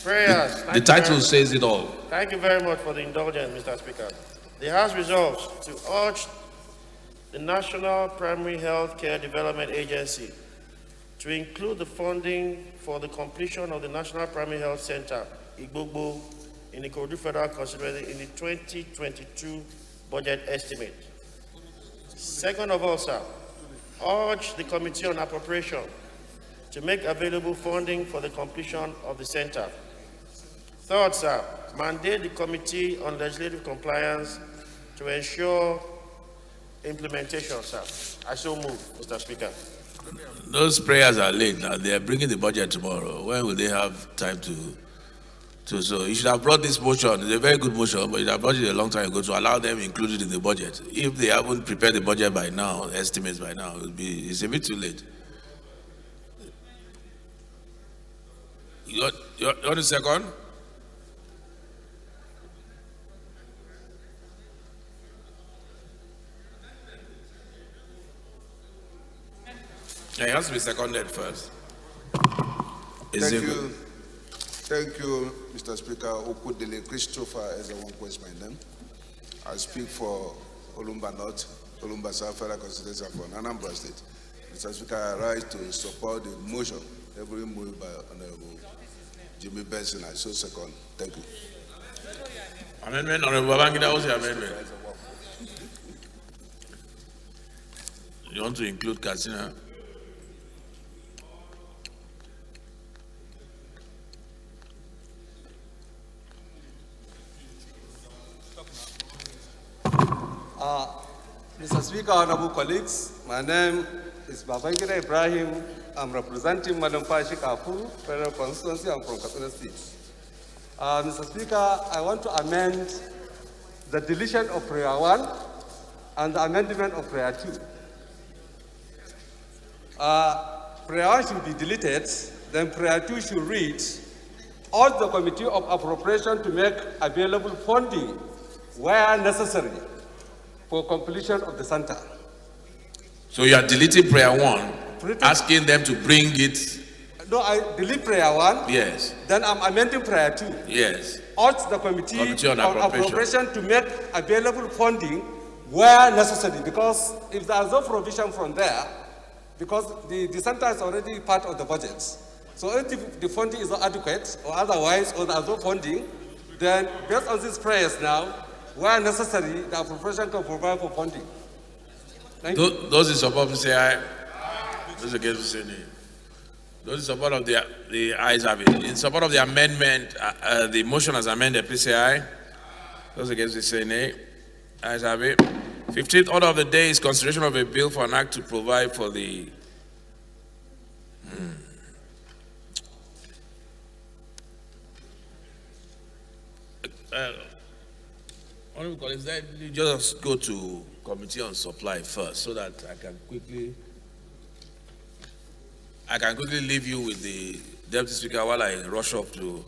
Prayers. The title says it all. Thank you very much for the indulgence, Mr. Speaker. The House resolves to urge the National Primary Health Care Development Agency to include the funding for the completion of the National Primary Health Center, Igbogbo, in the Ikorodu Federal Constituency in the 2022 budget estimate. Second of all, sir, urge the Committee on Appropriation to make available funding for the completion of the center. Third, sir, mandate the Committee on Legislative Compliance to ensure implementation, sir. I so move, Mr. Speaker. Those prayers are late now. They are bringing the budget tomorrow. When will they have time to? So you should have brought this motion. It's a very good motion, but you should have brought it a long time ago to allow them included in the budget. If they haven't prepared the budget by now, estimates by now, it's a bit too late. You want a second? Yeah, it has to be seconded first. Thank you, Mr. Speaker. Okudele Christopher is the one who is my name. I speak for Olumba North, Olumba South Federal Constituency for Anambra State. Mr. Speaker, I rise to support the motion, every moved by Honorable Jimmy Benson. I so second. Thank you. Amendment, Honorable Babangida, what's your amendment? You want to include Katsina? Mr. Speaker, honorable colleagues, my name is Babangida Ibrahim. I'm representing Madam Fashi Kafu, Federal Constituency. I'm from Katsina State. Mr. Speaker, I want to amend the deletion of prayer 1 and the amendment of prayer 2. Prayer 1 should be deleted, then prayer 2 should read, urge the Committee of Appropriation to make available funding where necessary for completion of the center. So you are deleting prayer 1, asking them to bring it. No, I delete prayer 1. Yes. Then I'm amending prayer 2. Yes. Urge the Committee on Appropriation to make available funding where necessary, because if there is no provision from there, because the center is already part of the budget. So if the funding is not adequate or otherwise, or there is no funding, then based on these prayers now, where necessary, the appropriation can provide for funding. Thank you. Those in support, please say aye. Those against, say nay. Those in support of the ayes have it. In support of the amendment, the motion as amended, please say aye. Those against, please say nay. Ayes have it. 15th order of the day is consideration of a bill for an act to provide for the honorable colleagues, let me just go to Committee on Supply first, so that I can quickly leave you with the Deputy Speaker while I rush off to,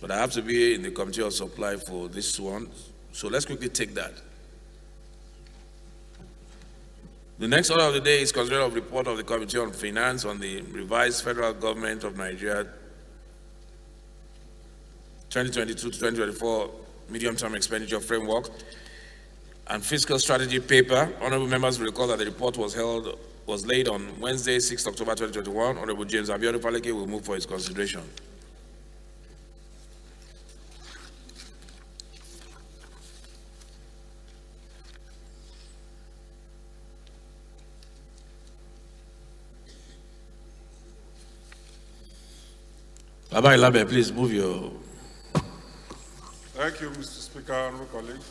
but I have to be in the Committee on Supply for this one, so let's quickly take that. The next order of the day is consideration of report of the Committee on Finance on the revised Federal Government of Nigeria 2022 to 2024 medium-term expenditure framework and fiscal strategy paper. Honorable members will recall that the report was laid on Wednesday, 6th October 2021. Honorable James Abiodun Faleke will move for its consideration. Baba Ilabe, please move your. Thank you, Mr. Speaker, honorable colleagues.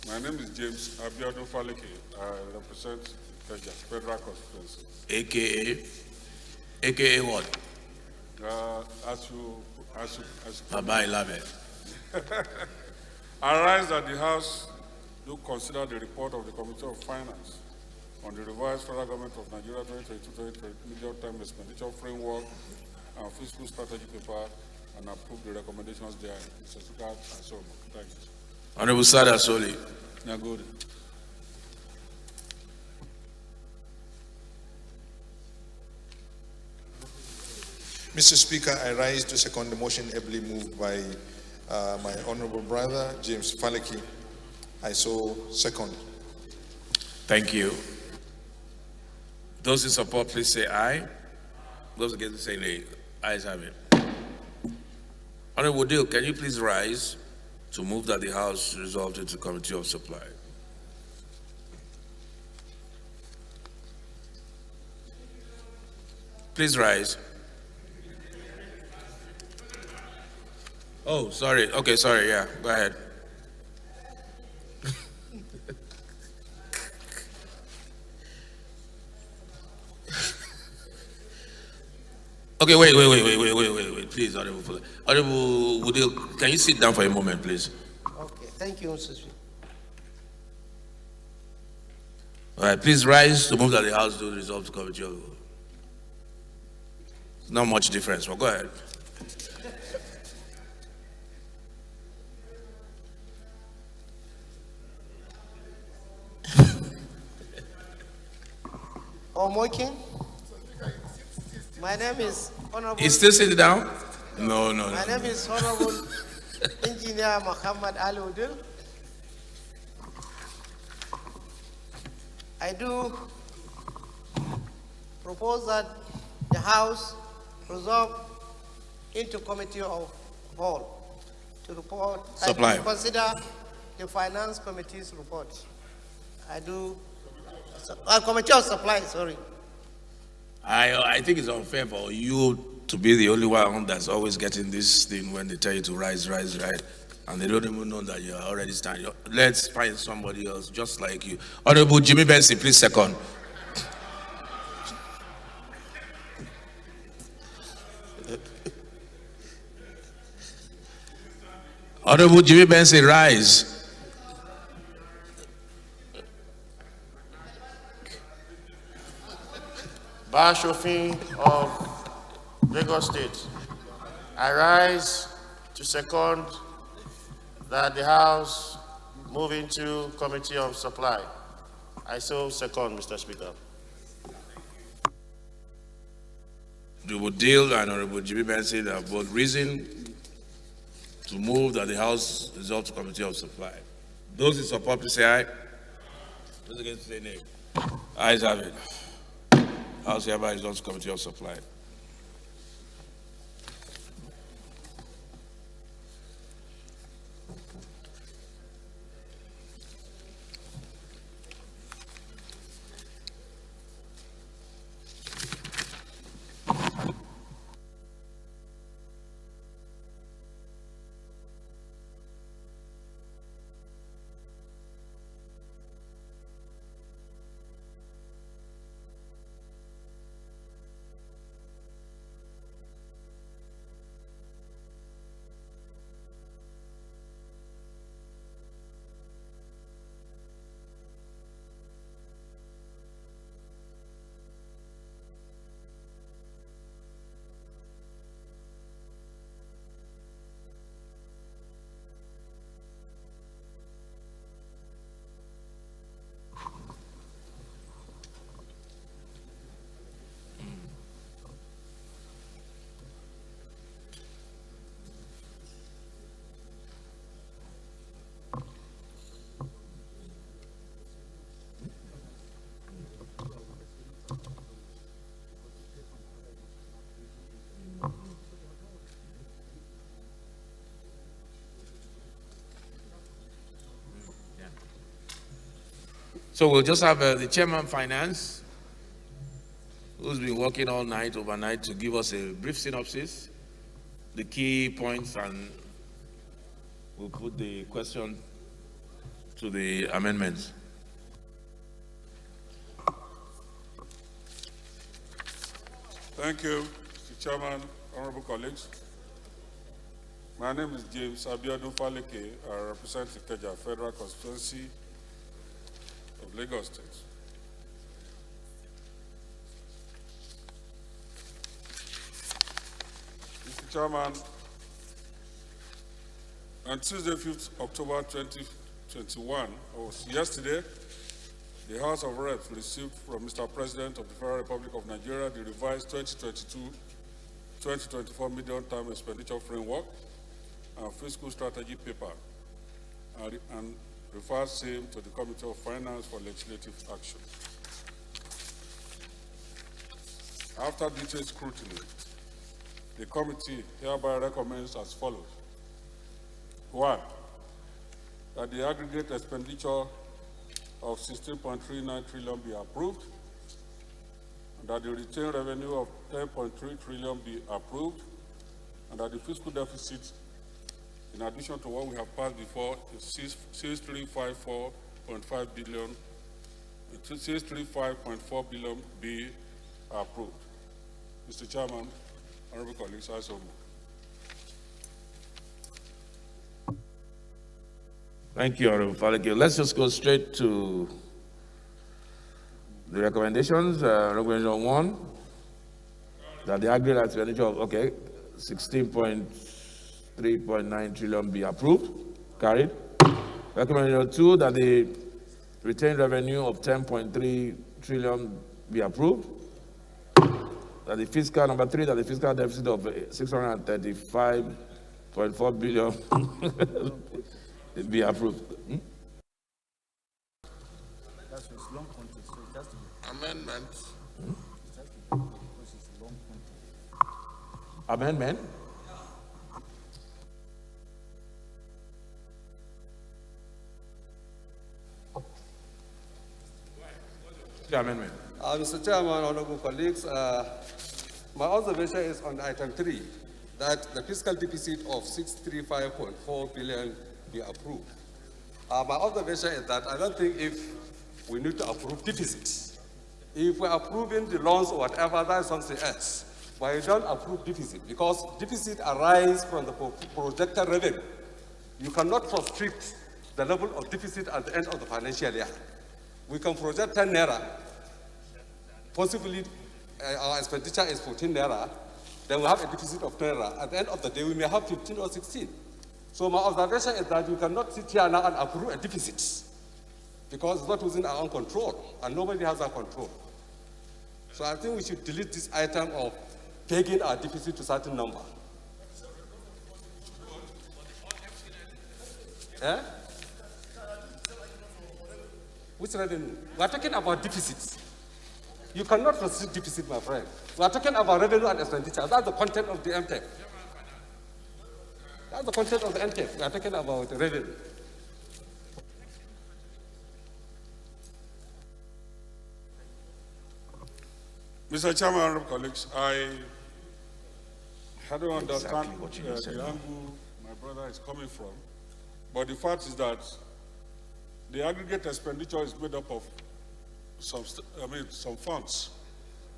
My name is James Abiodun Faleke. I represent Kenya Federal Constituency. AKA what? As you Baba Ilabe. I rise that the House do consider the report of the Committee of Finance on the revised Federal Government of Nigeria 2022 medium-term expenditure framework and fiscal strategy paper and approve the recommendations there. Mr. Speaker, and so on. Thank you. Honorable Sada Soli. Yeah, good. Mr. Speaker, I rise to second the motion ably moved by my honorable brother, James Faleki. I so second. Thank you. Those in support, please say aye. Those against, say nay. Ayes have it. Honorable Deal, can you please rise to move that the House resolved into Committee of Supply? Please rise. Oh, sorry. Okay, sorry. Yeah, go ahead. Okay, wait. Please, Honorable Woodil, can you sit down for a moment, please? Okay, thank you, Mr. Speaker. All right, please rise to move that the House do resolve to committee of. Not much difference, but go ahead. Omokin. My name is Honorable. He's still sitting down? No. My name is Honorable Engineer Muhammad Ali Udil. I do propose that the House resolve into Committee of Whole to report. Supply. To consider the Finance Committee's report. I do. Committee of Supply, sorry. I think it's unfair for you to be the only one that's always getting this thing when they tell you to rise, and they don't even know that you're already standing. Let's find somebody else just like you. Honorable Jimmy Benson, please second. Honorable Jimmy Benson, rise. Bar Shofin of Lagos State, I rise to second that the House move into Committee of Supply. I so second, Mr. Speaker. Honorable Deal and Honorable Jimmy Benson have both reason to move that the House resolve to Committee of Supply. Those in support, please say aye. Those against, say nay. Ayes have it. House hereby resolves to Committee of Supply. So we'll just have the Chairman Finance, who's been working all night, overnight, to give us a brief synopsis, the key points, and we'll put the question to the amendments. Thank you, Mr. Chairman, honorable colleagues. My name is James Abiodun Faleke. I represent Ikeja Federal Constituency of Lagos State. Mr. Chairman, on Tuesday, 5th October 2021, or yesterday, the House of Reps received from Mr. President of the Federal Republic of Nigeria the revised 2024 medium-term expenditure framework and fiscal strategy paper, and refer same to the Committee of Finance for legislative action. After detailed scrutiny, the committee hereby recommends as follows. 1, that the aggregate expenditure of 16.39 trillion be approved, and that the retained revenue of 10.3 trillion be approved, and that the fiscal deficit, in addition to what we have passed before, is 6354.5 billion, 635.4 billion be approved. Mr. Chairman, honorable colleagues, I so move. Thank you, Honorable Faleke. Let's just go straight to the recommendations. Recommendation 1, that the aggregate expenditure of, 16.3.9 trillion be approved, carried. Recommendation 2, that the retained revenue of 10.3 trillion be approved. That the fiscal, number 3, that the fiscal deficit of 635.4 billion be approved. Amendment. Amendment? The amendment. Mr. Chairman, honorable colleagues, my observation is on item 3, that the fiscal deficit of 635.4 billion be approved. My observation is that I don't think if we need to approve deficits. If we're approving the loans or whatever, that's something else. But you don't approve deficit because deficit arises from the projected revenue. You cannot restrict the level of deficit at the end of the financial year. We can project 10 naira. Possibly our expenditure is 14 naira. Then we have a deficit of 10 naira. At the end of the day, we may have 15 or 16. So my observation is that you cannot sit here now and approve a deficit because it's not within our own control, and nobody has our control. So I think we should delete this item of pegging our deficit to a certain number. Eh? Which revenue? We are talking about deficits. You cannot restrict deficit, my friend. We are talking about revenue and expenditure. That's the content of the MTEP. That's the content of the MTEP. We are talking about revenue. Mr. Chairman, honorable colleagues, I don't understand the angle my brother is coming from, but the fact is that the aggregate expenditure is made up of some funds,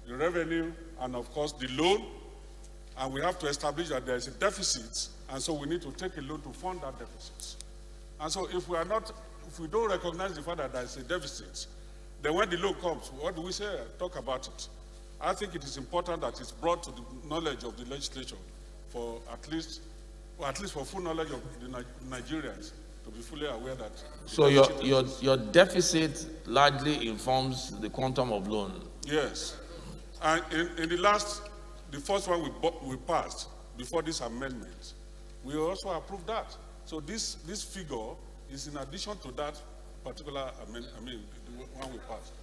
the revenue, and of course the loan, and we have to establish that there is a deficit, and so we need to take a loan to fund that deficit. And so if we don't recognize the fact that there is a deficit, then when the loan comes, what do we say? Talk about it. I think it is important that it's brought to the knowledge of the legislature for at least for full knowledge of the Nigerians to be fully aware that. So your deficit largely informs the quantum of loan. Yes, and in the first one we passed before this amendment, we also approved that. So this figure is in addition to that particular the one we passed.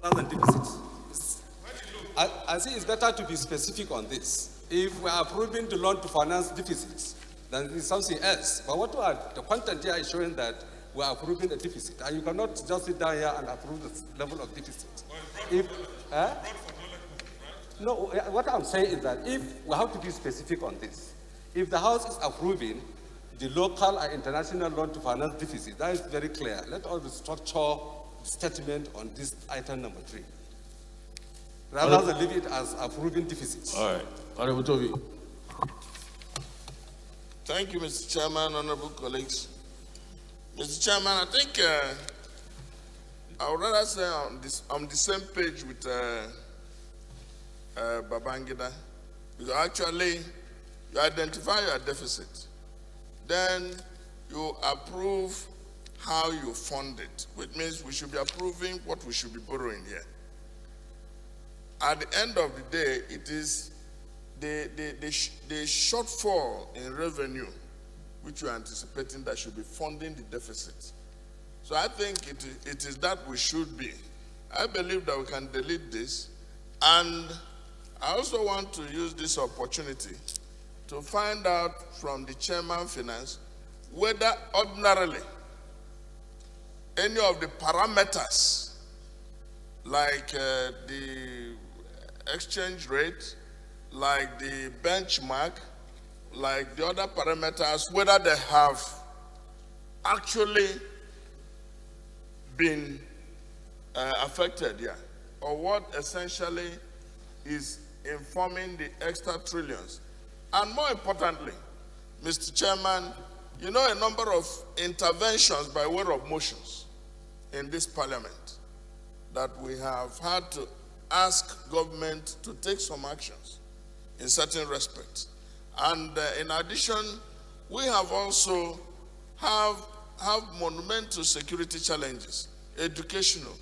Than deficits. I think it's better to be specific on this. If we are approving the loan to finance deficits, then it's something else. But the content here is showing that we are approving a deficit, and you cannot just sit down here and approve the level of deficit. No, what I'm saying is that if we have to be specific on this, if the House is approving the local and international loan to finance deficit, that is very clear. Let all the structure statement on this item number 3. Rather than leave it as approving deficits. All right. Honorable Toby. Thank you, Mr. Chairman, honorable colleagues. Mr. Chairman, I think I would rather say on the same page with Babangida, because actually you identify your deficit, then you approve how you fund it, which means we should be approving what we should be borrowing here. at the end of the day, it is the shortfall in revenue which we are anticipating that should be funding the deficit. So I think it is that we should be. I believe that we can delete this, and I also want to use this opportunity to find out from the chairman finance whether ordinarily any of the parameters like the exchange rate, like the benchmark, like the other parameters, whether they have actually been affected, or what essentially is informing the extra trillions. And more importantly, Mr. Chairman, you know a number of interventions by way of motions in this parliament that we have had to ask government to take some actions in certain respects. And in addition, we have also have monumental security challenges, educational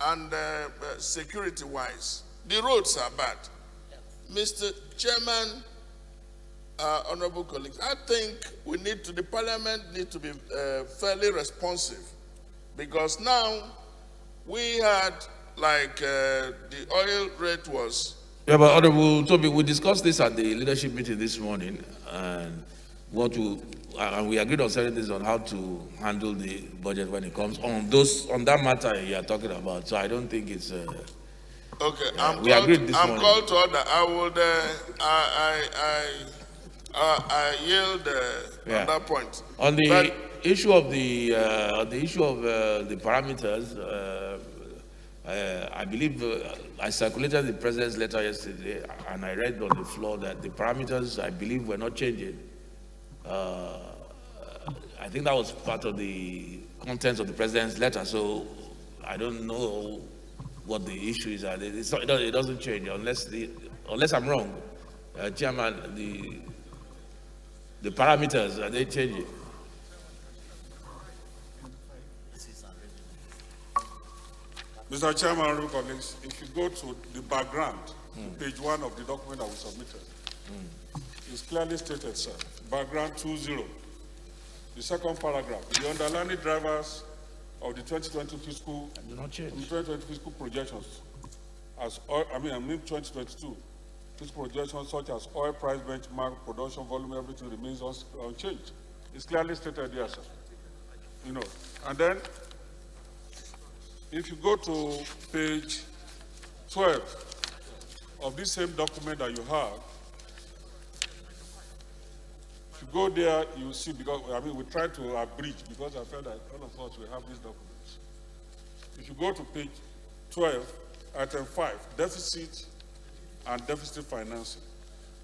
and security-wise. The roads are bad. Mr. Chairman, honorable colleagues, I think the parliament need to be fairly responsive, because now we had the oil rate was. Yeah, but Honorable Toby, we discussed this at the leadership meeting this morning, and we agreed on certain things on how to handle the budget when it comes on that matter you are talking about. So I don't think it's. Okay, I'm called to order. I would. I yield on that point. On the issue of the parameters, I believe I circulated the president's letter yesterday, and I read on the floor that the parameters, I believe, were not changing. I think that was part of the contents of the president's letter. So I don't know what the issue is. It doesn't change unless I'm wrong, Chairman. The parameters, are they changing? Mr. Chairman, honorable colleagues, if you go to the background, page 1 of the document that we submitted, it's clearly stated, sir. Background 20. The second paragraph, the underlying drivers of the 2020 fiscal, 2020 fiscal projections, 2022 fiscal projections such as oil price benchmark, production volume, everything remains unchanged. It's clearly stated there, sir. And then if you go to page 12 of this same document that you have, if you go there, you see, because we tried to abridge because I felt that all of us will have these documents. If you go to page 12, item 5, deficit and deficit financing,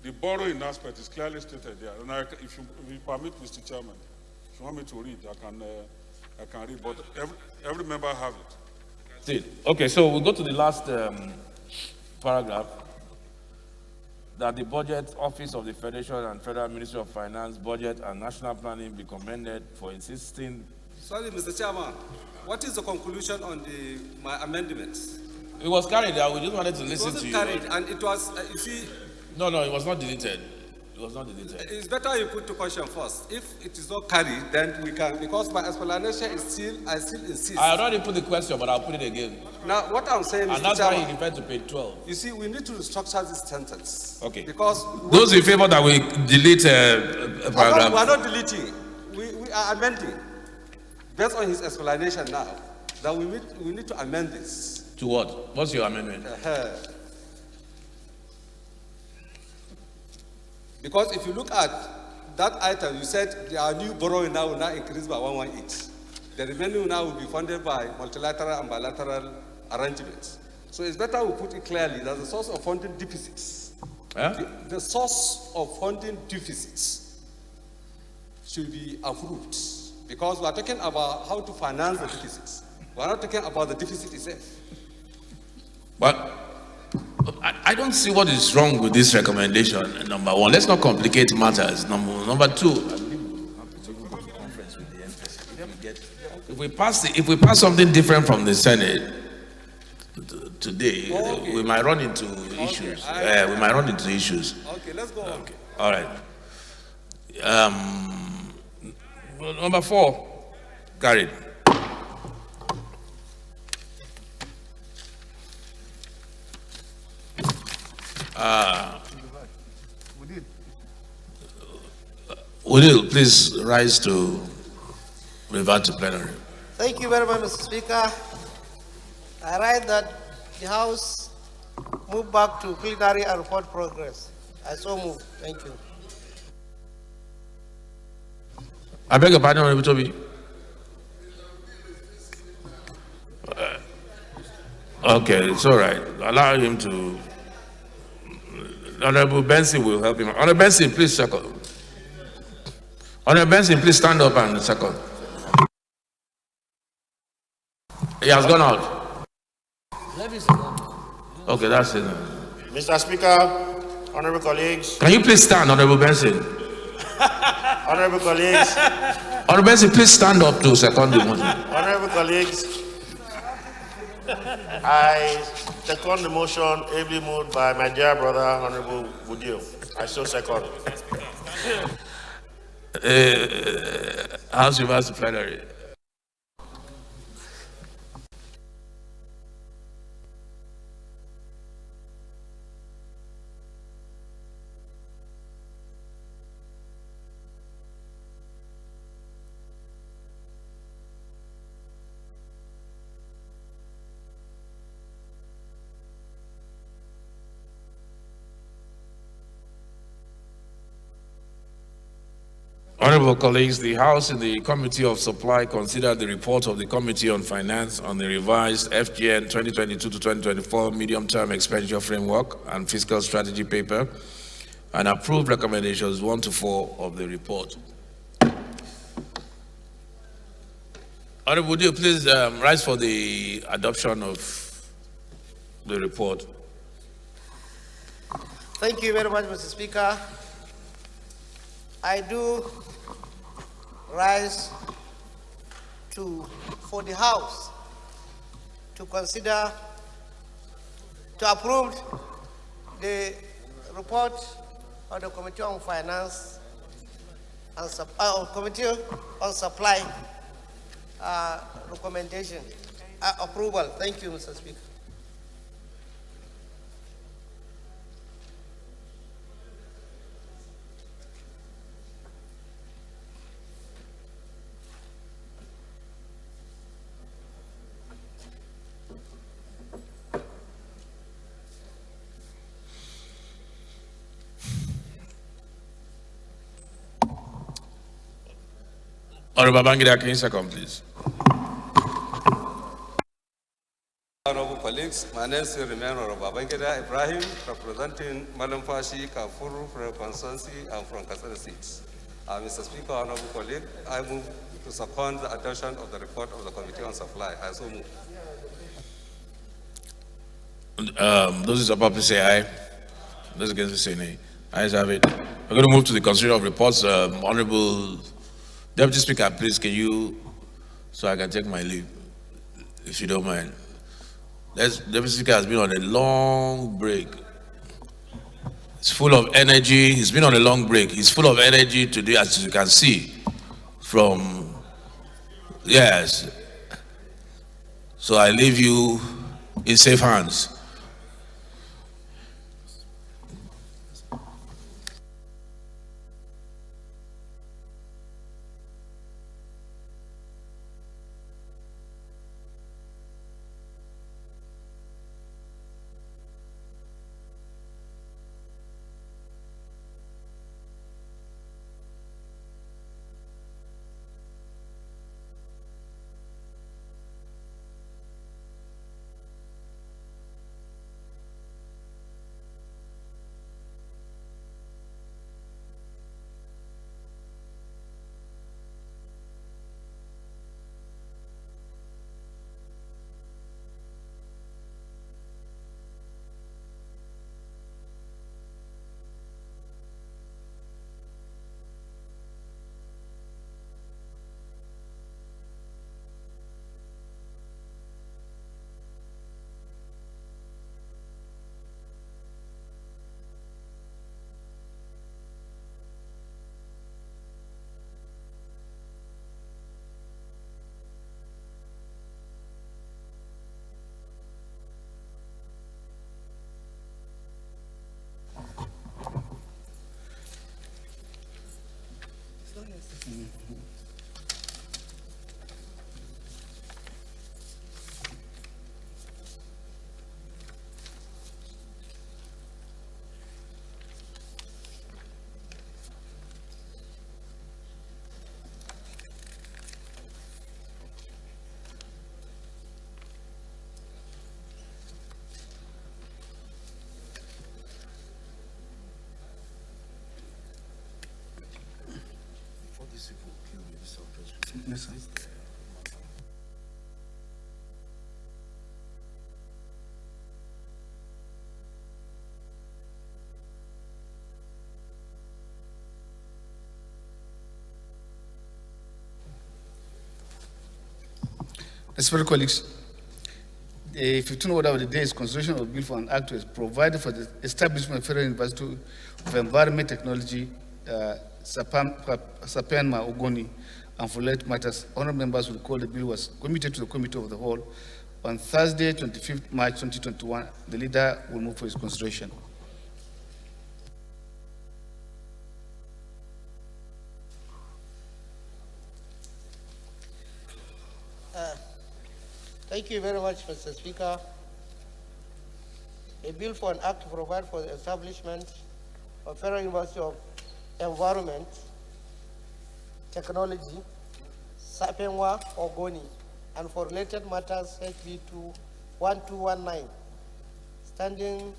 the borrowing aspect is clearly stated there. And if you permit, Mr. Chairman, if you want me to read, I can read, but every member have it. Okay, so we'll go to the last paragraph, that the Budget Office of the Federation and Federal Ministry of Finance, Budget and National Planning be commended for insisting. Sorry, Mr. Chairman, what is the conclusion on my amendments? It was carried out. We just wanted to listen to you. It wasn't carried, and it was, you see. No, it was not deleted. It was not deleted. It's better you put the question first. If it is not carried, then we can, because my explanation is I still insist. I already put the question, but I'll put it again. Now, what I'm saying is, and that's why he referred to page 12. You see, we need to restructure this sentence. Okay. Because those in favor that we delete a paragraph. We are not deleting. We are amending. Based on his explanation now, that we need to amend this. To what? What's your amendment? Because if you look at that item, you said our new borrowing now will now increase by 118. The remaining now will be funded by multilateral and bilateral arrangements. So it's better we put it clearly that the source of funding deficits, the source of funding deficits should be approved. Because we are talking about how to finance the deficits. We are not talking about the deficit itself. But I don't see what is wrong with this recommendation. Number one, let's not complicate matters. Number two, if we pass something different from the Senate, today. Okay. We might run into issues. We might run into issues. Okay, let's go on. Okay. All right. Number 4, carried. Will please rise to revert to plenary. Thank you very much, Mr. Speaker. I write that the House move back to plenary and report progress. I so move. Thank you. I beg your pardon, Honorable Toby. Okay, it's all right. Allow him to. Honorable Benson will help him. Honorable Benson, please second. Honorable Benson, please stand up and second. He has gone out. Okay, that's it. Mr. Speaker, honorable colleagues. Can you please stand, Honorable Benson? Honorable colleagues. Honorable Benson, please stand up to second the motion. Honorable colleagues, I second the motion ably moved by my dear brother, Honorable Budio. I so second. House reverse to plenary. Honorable colleagues, the House in the Committee of Supply considered the report of the Committee on Finance on the revised FGN 2022 to 2024 medium-term expenditure framework and fiscal strategy paper and approved recommendations 1 to 4 of the report. Honorable, would you please rise for the adoption of the report? Thank you very much, Mr. Speaker. I do rise for the House to consider, to approve the report of the Committee on Finance and Committee on Supply recommendation, approval. Thank you, Mr. Speaker. Honorable Babangida, can you second, please? Honorable colleagues, my name is Honorable Babangida Ibrahim, representing Malamfashi, Kafuru, from Constancy and from Kasara seats. Mr. Speaker, honorable colleague, I move to second the adoption of the report of the Committee on Supply. I so move. Those in support, please say aye. Those against, please say nay. Ayes have it. We're going to move to the consideration of reports. Honorable Deputy Speaker, please, can you, so I can take my leave, if you don't mind. Deputy Speaker has been on a long break. He's full of energy. He's been on a long break. He's full of energy today, as you can see from, yes. So I leave you in safe hands. Yes, sir. Respected colleagues, the 15th order of the day is consideration of bill for an act to provide for the establishment of Federal University of Environment Technology, Sapienma Ogoni, and for related matters. Honourable members will recall the bill was committed to the Committee of the Whole on Thursday, 25th March 2021. The leader will move for its consideration. Thank you very much, Mr. Speaker. A bill for an act to provide for the establishment of Federal University of Environment Technology, Sapienwa Ogoni, and for related matters, HB 1219, standing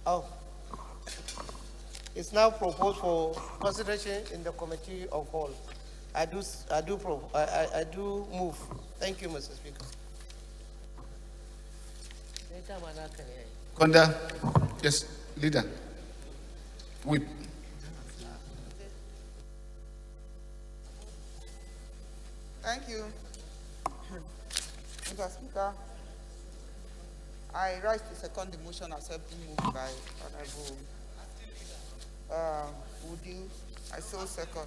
out, is now proposed for consideration in the Committee of Whole. I do move. Thank you, Mr. Speaker. Conda, yes, leader. Whip. Thank you. Mr. Speaker, I rise to second the motion accepted moved by Honorable Woody. I so second.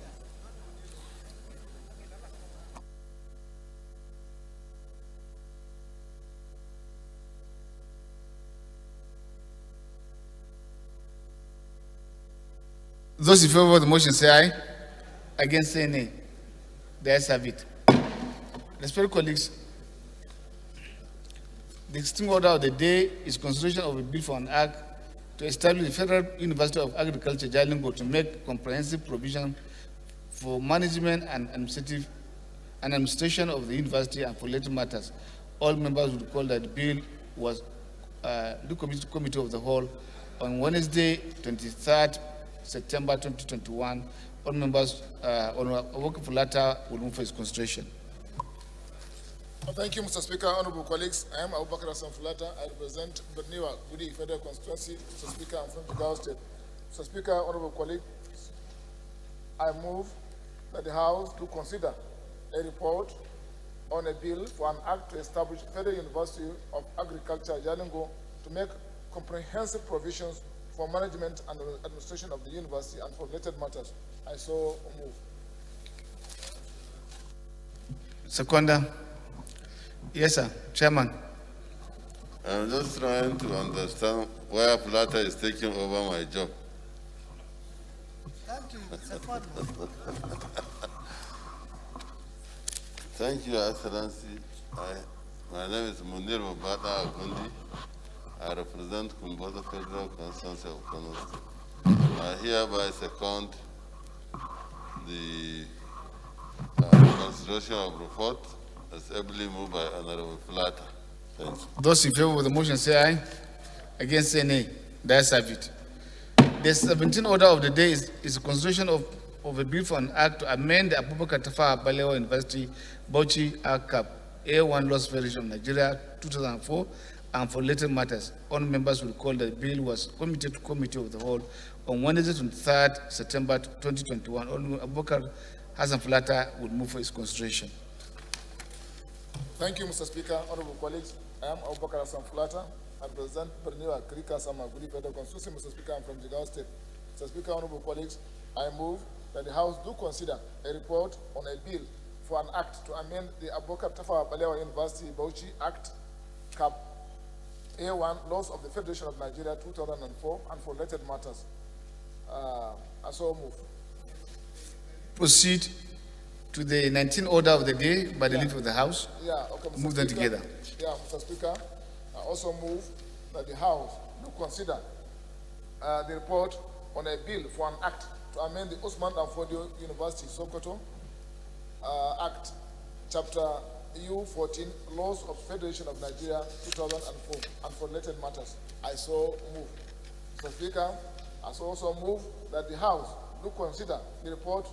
Those in favor of the motion say aye. Against say nay. The ayes have it. Respected colleagues, the 16th order of the day is consideration of a bill for an act to establish the Federal University of Agriculture, Jalingo, to make comprehensive provision for management and administration of the university and for related matters. All members will recall that the bill was the Committee of the Whole on Wednesday, 23rd September 2021. All members on working for latter will move for its consideration. Thank you, Mr. Speaker. Honorable colleagues, I am Abubakar Hassan Fulata. I represent Berniwa, Gudi Federal Constituency. Mr. Speaker, I'm from Jigawa State. Mr. Speaker, honorable colleagues, I move that the House to consider a report on a bill for an act to establish Federal University of Agriculture, Jalingo, to make comprehensive provisions for management and administration of the university and for related matters. I so move. Seconder. Yes, sir. Chairman. I'm just trying to understand why Plata is taking over my job. Thank you, Excellency. My name is Munir Babada Agundi. I represent Kumboda Federal Constituency of Kano State. I hereby second the consideration of report as ably moved by Honorable Plata. Thanks. Those in favor of the motion say aye. Against say nay. The ayes have it. The 17th order of the day is a consideration of a bill for an act to amend the Abubakar Tafawa Balewa University Bauchi ACAP A1 Loss Federation of Nigeria 2004 and for related matters. All members will recall that the bill was committed to Committee of the Whole on Wednesday, 23rd September 2021. All Abubakar Hassan Fulata will move for its consideration. Thank you, Mr. Speaker. Honorable colleagues, I am Abubakar Hassan Fulata. I represent Berniwa, Krika, Samaguri, Federal Constituency. Mr. Speaker, I'm from Jigawa State. Mr. Speaker, honorable colleagues, I move that the House do consider a report on a bill for an act to amend the Abubakar Tafawa Balewa University Bauchi Act, Cap A1, Laws of the Federation of Nigeria 2004, and for related matters. I so move. proceed to the 19th order of the day by the leave of the House. Yeah, okay, Mr. Move them Speaker. together. Yeah, Mr. Speaker, I also move that the House do consider the report on a bill for an act to amend the Usman Dan Fodio University Sokoto Act, Chapter EU14, Laws of Federation of Nigeria 2004, and for related matters. I so move. Mr. Speaker, I also move that the House do consider the report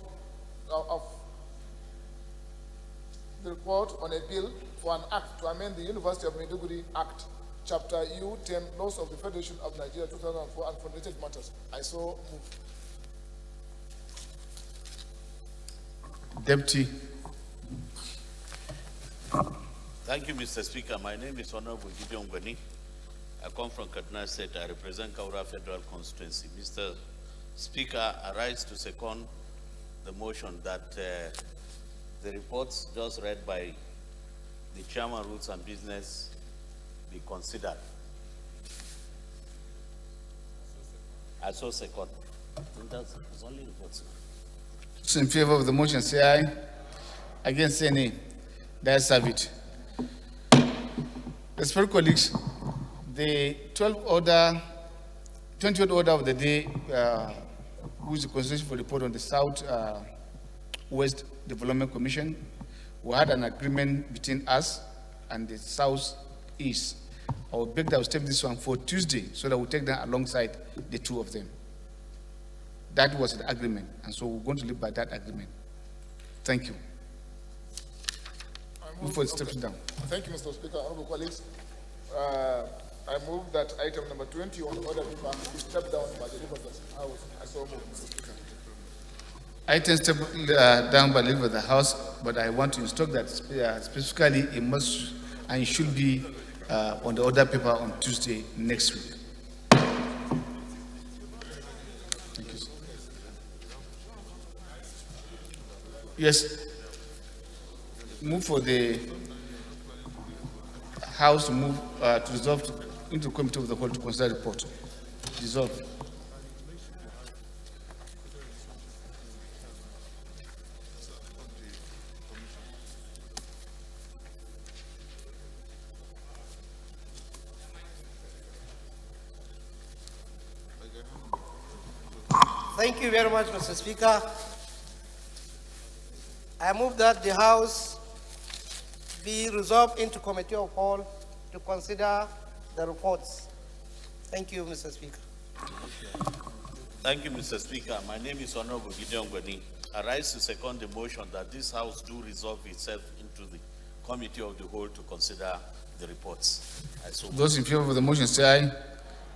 on a bill for an act to amend the University of Maiduguri Act, Chapter EU10, Laws of the Federation of Nigeria 2004, and for related matters. I so move. Deputy. Thank you, Mr. Speaker. My name is Honorable Gideon Gwani. I come from Kaduna State. I represent Kaura Federal Constituency. Mr. Speaker, I rise to second the motion that the reports just read by the Chairman, Rules and Business be considered. I so second. I think that's only reports. Those in favor of the motion say aye. Against say nay. The ayes have it. Respected colleagues, the 20th order of the day, which is the constitution for report on the South West Development Commission, we had an agreement between us and the South East. I will beg that we'll take this one for Tuesday so that we'll take them alongside the two of them. That was the agreement, and so we're going to live by that agreement. Thank you. Move for stepping down. Thank you, Mr. Speaker. Honorable colleagues, I move that item number 20 on the order paper be stepped down by the leader of the House. I so move, Mr. Speaker. Item stepped down by the leader of the House, but I want to instruct that specifically it must and it should be on the order paper on Tuesday next week. Thank you, sir. Yes. Move for the House to move to resolve into the committee of the whole to consider the report. Dissolve. Thank you very much, Mr. Speaker. I move that the House be resolved into Committee of Whole to consider the reports. Thank you, Mr. Speaker. Thank you, Mr. Speaker. My name is Honorable Gideon Gwani. I rise to second the motion that this House do resolve itself into the Committee of the Whole to consider the reports. Those in favor of the motion say aye.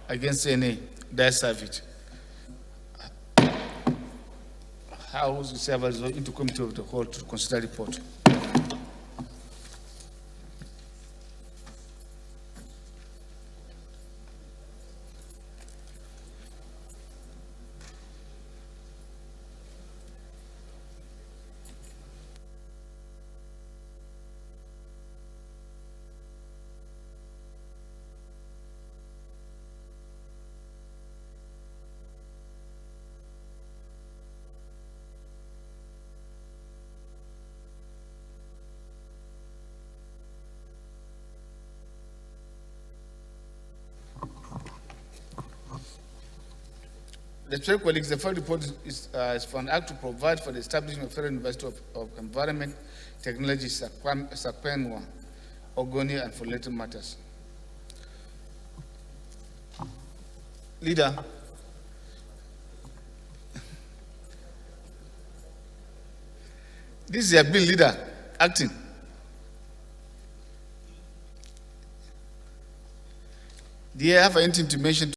Against say nay. The ayes have it. House will serve as into Committee of the Whole to consider report. Respected colleagues, the first report is for an act to provide for the establishment of Federal University of Environment Technology, Sakpenwa, Ogoni, and for related matters. Leader. This is a bill, leader, acting. Do you have anything to mention?